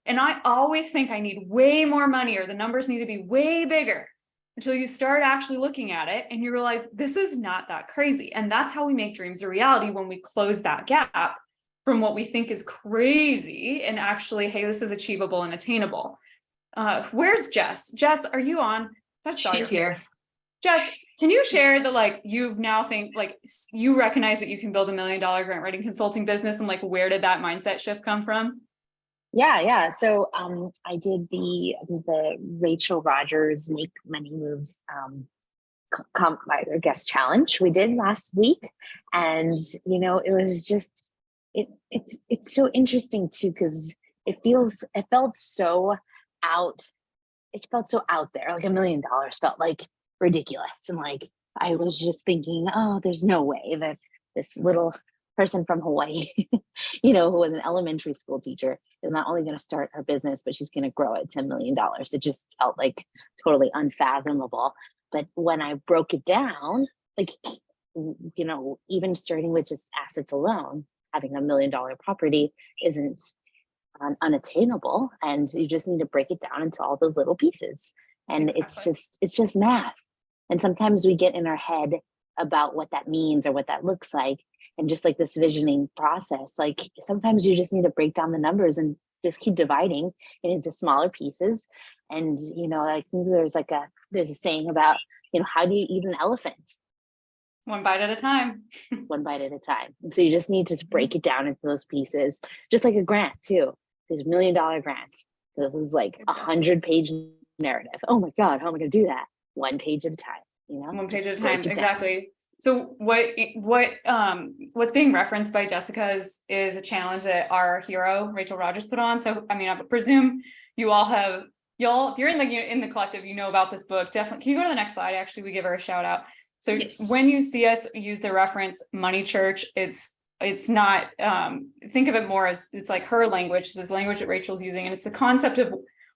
And I always think I need way more money, or the numbers need to be way bigger, until you start actually looking at it and you realize this is not that crazy. And that's how we make dreams a reality, when we close that gap from what we think is crazy and actually, hey, this is achievable and attainable. Where's Jess? Jess, are you on? She's here. Jess, can you share that like you've now think like you recognize that you can build $1 million grant writing consulting business, and like where did that mindset shift come from? Yeah. So I did the Rachel Rogers Make Money Moves I guess challenge we did last week, and you know, it was just it's so interesting too, because it felt so out it felt so out there. Like $1 million felt like ridiculous. And like I was just thinking, oh, there's no way that this little person from Hawaii, who was an elementary school teacher, is not only going to start her business, but she's going to grow it to $1 million. It just felt like totally unfathomable. But when I broke it down, like, even starting with just assets alone, having $1 million property isn't unattainable, and you just need to break it down into all those little pieces. And Exactly. it's just math. And sometimes we get in our head about what that means or what that looks like. And just like this visioning process, like sometimes you just need to break down the numbers and just keep dividing it into smaller pieces. And like there's a saying about, how do you eat an elephant? One bite at a time. One bite at a time. And so you just need to break it down into those pieces, just like a grant too. There's $1 million grants. So it was like 100-page narrative. Oh my God, how am I going to do that? One page at a time. One page Just at a break time. it down. Exactly. So what's being referenced by Jessica is a challenge that our hero Rachel Rogers put on. So I mean, I presume you all have, if you're in the collective, you know about this book. Definitely. Can you go to the next slide? Actually, we give her a shout out. So Yes. When you see us use the reference Money Church, it's not, think of it more as it's like her language, this language that Rachel's using. And it's the concept of,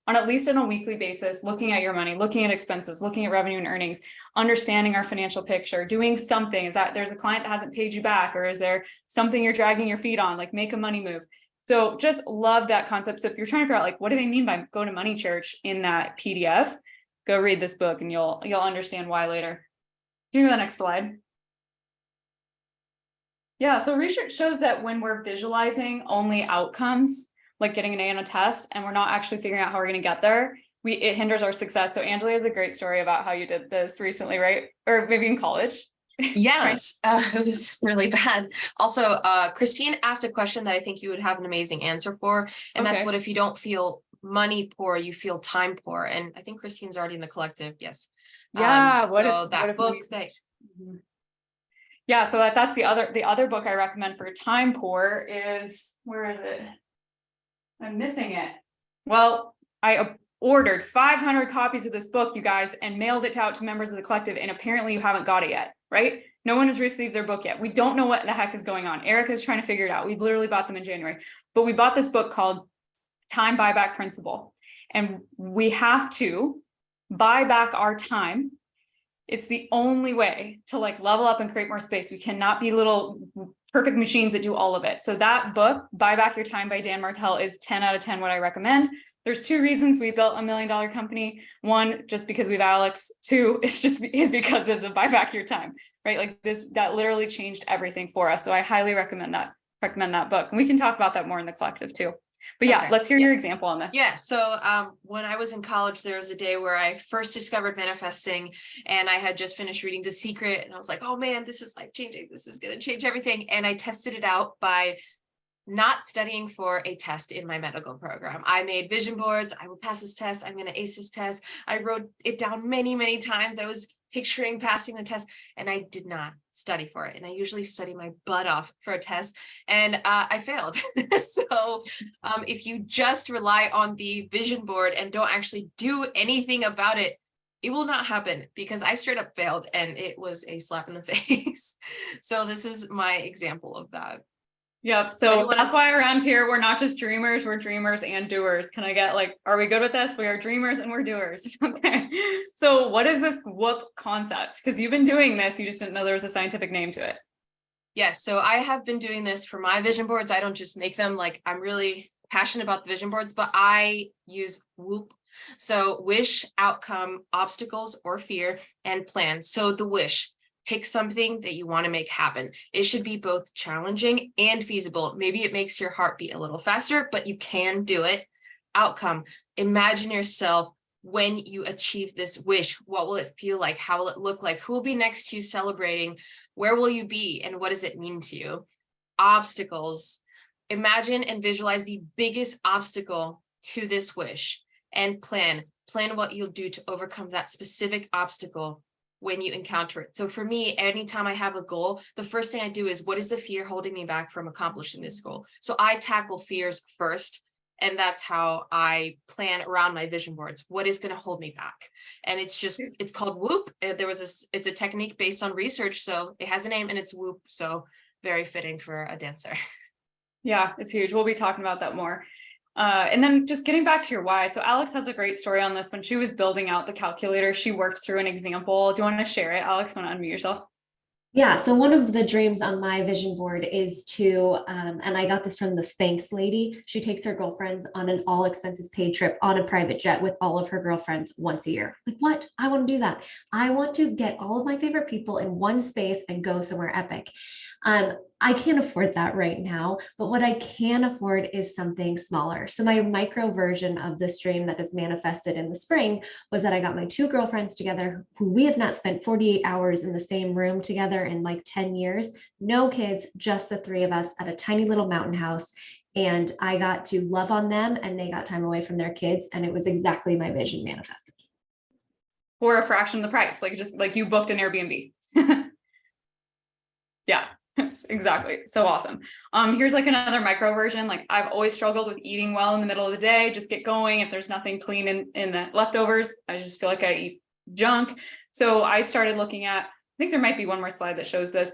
at least on a weekly basis, looking at your money, looking at expenses, looking at revenue and earnings, understanding our financial picture, doing something. Is that there's a client that hasn't paid you back, or is there something you're dragging your feet on, like make a money move? So just love that concept. So if you're trying to figure out like, what do they mean by go to Money Church in that PDF, go read this book and you'll understand why later. Can you go to the next slide? Yeah, so research shows that when we're visualizing only outcomes, like getting an A on a test, and we're not actually figuring out how we're going to get there, it hinders our success. So Angely has a great story about how you did this recently, right? Or maybe in college. Yes, it was really bad. Also, Christine asked a question that I think you would have an amazing answer for. And that's Okay. what if you don't feel money poor, you feel time poor. And I think Christine's already in the collective. Yes. Yeah. That book that. Yeah, so that's the other book I recommend for time poor is, where is it? I'm missing it. Well, I ordered 500 copies of this book, you guys, and mailed it out to members of the collective, and apparently you haven't got it yet, right? No one has received their book yet. We don't know what the heck is going on. Erica's trying to figure it out. We've literally bought them in January, but we bought this book called Time Buyback Principle, and we have to buy back our time. It's the only way to like level up and create more space. We cannot be little perfect machines that do all of it. So that book, Buy Back Your Time by Dan Martell, is 10 out of 10 what I recommend. There's 2 reasons we built $1 million company. 1, just because we've Alex. 2, is because of the Buy Back Your Time, right? Like that literally changed everything for us. So I highly recommend that book. And we can talk about that more in the collective too. But yeah, Okay. Let's hear your example on this. Yeah. So when I was in college, there was a day where I first discovered manifesting, and I had just finished reading The Secret, and I was like, oh man, this is life changing. This is going to change everything. And I tested it out by not studying for a test in my medical program. I made vision boards. I will pass this test. I'm going to ace this test. I wrote it down many, many times. I was picturing passing the test, and I did not study for it. And I usually study my butt off for a test, and I failed. So if you just rely on the vision board and don't actually do anything about it, it will not happen, because I straight up failed, and it was a slap in the face. So this is my example of that. Yep. So that's why around here, we're not just dreamers, we're dreamers and doers. Can I get are we good with this? We are dreamers and we're doers. Okay. So what is this whoop concept? Because you've been doing this, you just didn't know there was a scientific name to it. Yes. So I have been doing this for my vision boards. I don't just make them. Like, I'm really passionate about the vision boards, but I use WHOOP. So wish, outcome, obstacles or fear, and plan. So the wish. Pick something that you want to make happen. It should be both challenging and feasible. Maybe it makes your heart beat a little faster, but you can do it. Outcome. Imagine yourself when you achieve this wish. What will it feel like? How will it look like? Who will be next to you celebrating? Where will you be? And what does it mean to you? Obstacles. Imagine and visualize the biggest obstacle to this wish, and plan what you'll do to overcome that specific obstacle. when you encounter it. So for me, anytime I have a goal, the first thing I do is, what is the fear holding me back from accomplishing this goal? So I tackle fears first. And that's how I plan around my vision boards. What is going to hold me back? And it's called Whoop. It's a technique based on research. So it has a name and it's Whoop. So very fitting for a dancer. Yeah, it's huge. We'll be talking about that more. And then just getting back to your why. So Alex has a great story on this. When she was building out the calculator, she worked through an example. Do you want to share it? Alex, want to unmute yourself? Yeah, so one of the dreams on my vision board is to, and I got this from the Spanx lady. She takes her girlfriends on an all expenses paid trip on a private jet with all of her girlfriends once a year. Like, what? I want to do that. I want to get all of my favorite people in one space and go somewhere epic. I can't afford that right now, but what I can afford is something smaller. So my micro version of this dream that is manifested in the spring was that I got my two girlfriends together who we have not spent 48 hours in the same room together in like 10 years, no kids, just the three of us at a tiny little mountain house. And I got to love on them and they got time away from their kids. And it was exactly my vision manifested. For a fraction of the price, like just like you booked an Airbnb. Yeah. Exactly. So awesome. Here's like another micro version. Like I've always struggled with eating well in the middle of the day, just get going. If there's nothing clean in the leftovers, I just feel like I eat junk. So I started looking at, I think there might be one more slide that shows this.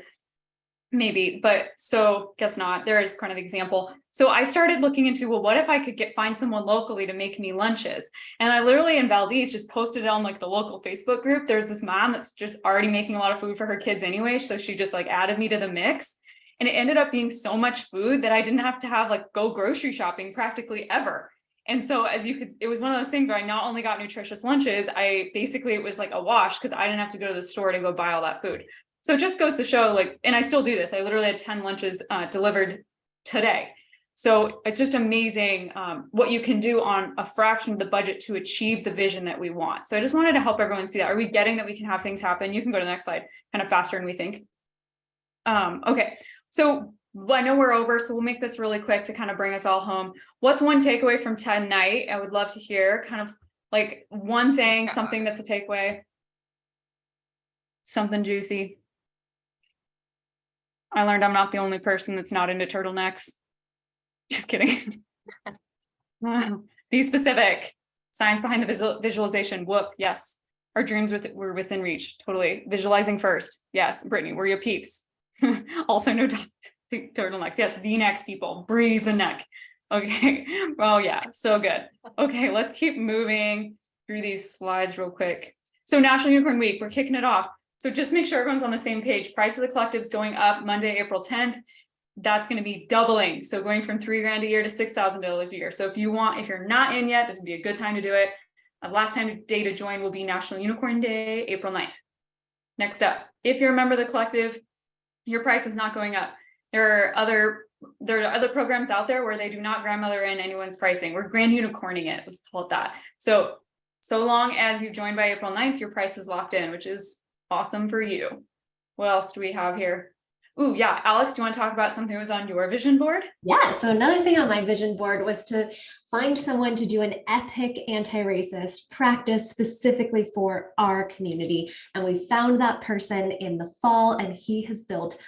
Maybe, but so guess not. There is kind of the example. So I started looking into, well, what if I could find someone locally to make me lunches? And I literally in Valdez just posted it on like the local Facebook group. There's this mom that's just already making a lot of food for her kids anyway. So she just like added me to the mix. And it ended up being so much food that I didn't have to have like go grocery shopping practically ever. And so as you could, it was one of those things where I not only got nutritious lunches, it was like a wash because I didn't have to go to the store to go buy all that food. So it just goes to show like, and I still do this. I literally had 10 lunches delivered today. So it's just amazing what you can do on a fraction of the budget to achieve the vision that we want. So I just wanted to help everyone see that. Are we getting that we can have things happen? You can go to the next slide kind of faster than we think. Okay, so I know we're over, so we'll make this really quick to kind of bring us all home. What's one takeaway from tonight? I would love to hear kind of like one thing, something that's a takeaway, something juicy. I learned I'm not the only person that's not into turtlenecks. Just kidding. Be specific. Science behind the visualization. Whoop. Yes. Our dreams were within reach. Totally. Visualizing first. Yes. Brittany, we're your peeps. Also no turtlenecks. Yes. V-necks, people. Breathe the neck. Okay. Oh yeah. So good. Okay. Let's keep moving through these slides real quick. So National Unicorn Week, we're kicking it off. So just make sure everyone's on the same page. Price of the collective is going up Monday, April 10th. That's going to be doubling. So going from $3,000 a year to $6,000 a year. So if you're not in yet, this would be a good time to do it. Last day to join will be National Unicorn Day, April 9th. Next up, if you're a member of the collective, your price is not going up. There are other programs out there where they do not grandmother in anyone's pricing. We're grand unicorning it. Let's call it that. So long as you join by April 9th, your price is locked in, which is awesome for you. What else do we have here? Ooh, yeah. Alex, do you want to talk about something that was on your vision board? Yeah. So another thing on my vision board was to find someone to do an epic anti-racist practice specifically for our community. And we found that person in the fall and he has built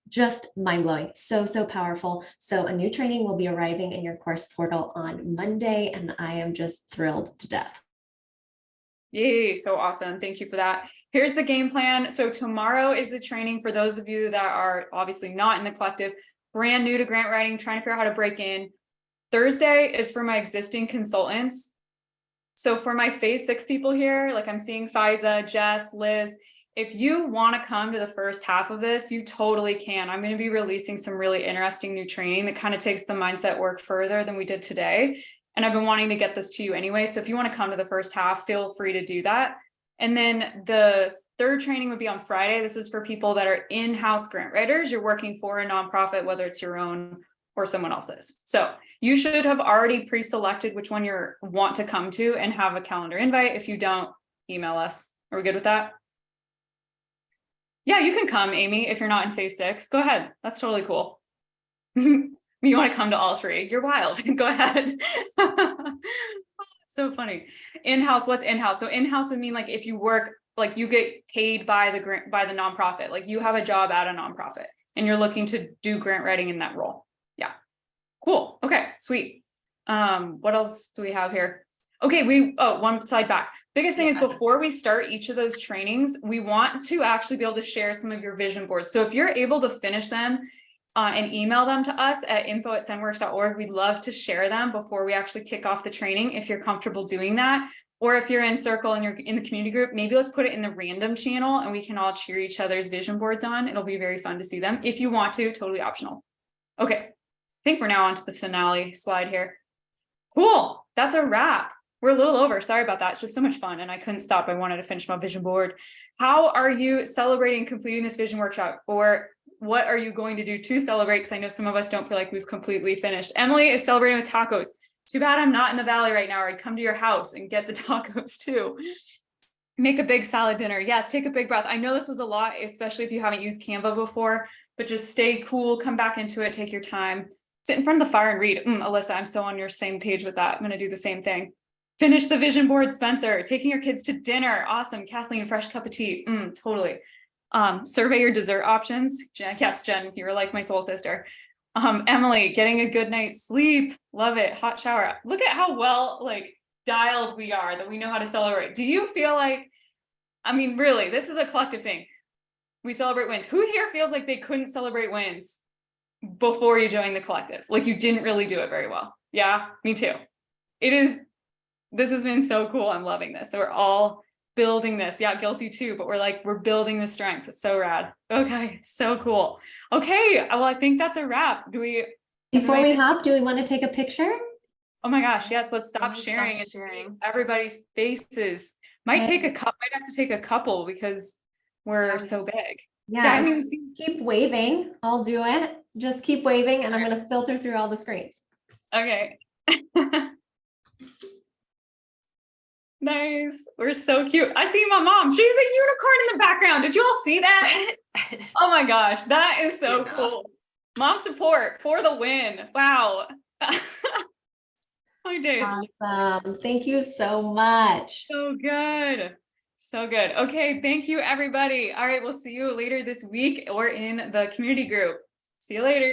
just mind-blowing. So powerful. So a new training will be arriving in your course portal on Monday. And I am just thrilled to death. Yay. So awesome. Thank you for that. Here's the game plan. So tomorrow is the training for those of you that are obviously not in the collective, brand new to grant writing, trying to figure out how to break in. Thursday is for my existing consultants. So for my phase 6 people here, like I'm seeing Fiza, Jess, Liz, if you want to come to the first half of this, you totally can. I'm going to be releasing some really interesting new training that kind of takes the mindset work further than we did today. And I've been wanting to get this to you anyway. So if you want to come to the first half, feel free to do that. And then the third training would be on Friday. This is for people that are in-house grant writers. You're working for a nonprofit, whether it's your own or someone else's. So you should have already pre-selected which one you want to come to and have a calendar invite. If you don't, email us. Are we good with that? Yeah, you can come, Amy, if you're not in phase 6. Go ahead. That's totally cool. You want to come to all 3. You're wild. Go ahead. So funny. In-house, what's in-house? So in-house would mean like if you work like you get paid by the grant, by the nonprofit, like you have a job at a nonprofit and you're looking to do grant writing in that role. Yeah. Cool. Okay, sweet. What else do we have here? Okay, one slide back. Biggest thing is before we start each of those trainings, we want to actually be able to share some of your vision boards. So if you're able to finish them and email them to us at info@sendworks.org, we'd love to share them before we actually kick off the training, if you're comfortable doing that. Or if you're in Circle and you're in the community group, maybe let's put it in the random channel and we can all cheer each other's vision boards on. It'll be very fun to see them. If you want to, totally optional. Okay, I think we're now on to the finale slide here. Cool, that's a wrap. We're a little over, sorry about that. It's just so much fun and I couldn't stop. I wanted to finish my vision board. How are you celebrating completing this vision workshop? Or what are you going to do to celebrate? Because I know some of us don't feel like we've completely finished. Emily is celebrating with tacos. Too bad I'm not in the valley right now, or I'd come to your house and get the tacos too. Make a big salad dinner. Yes, take a big breath. I know this was a lot, especially if you haven't used Canva before, but just stay cool, come back into it, take your time. Sit in front of the fire and read. Alyssa, I'm so on your same page with that. I'm going to do the same thing. Finish the vision board, Spencer. Taking your kids to dinner. Awesome. Kathleen, fresh cup of tea. Totally. Survey your dessert options. Yes, Jen, you were like my soul sister. Emily, getting a good night's sleep. Love it. Hot shower. Look at how well like dialed we are, that we know how to celebrate. Do you feel like, I mean, really, this is a collective thing. We celebrate wins. Who here feels like they couldn't celebrate wins before you joined the collective? Like you didn't really do it very well. Yeah, me too. This has been so cool. I'm loving this. So we're all building this. Yeah, guilty too, but we're building the strength. It's so rad. Okay, so cool. Okay, well, I think that's a wrap. Before we hop, do we want to take a picture? Oh my gosh, yes, let's stop sharing and see everybody's faces. Might have to take a couple because we're so big. Yeah, keep waving. I'll do it. Just keep waving and I'm going to filter through all the screens. Okay. Nice. We're so cute. I see my mom. She's a unicorn in the background. Did you all see that? Oh my gosh, that is so cool. Mom support for the win. Wow. My days. Awesome. Thank you so much. So good. So good. Okay, thank you everybody. All right, we'll see you later this week or in the community group. See you later.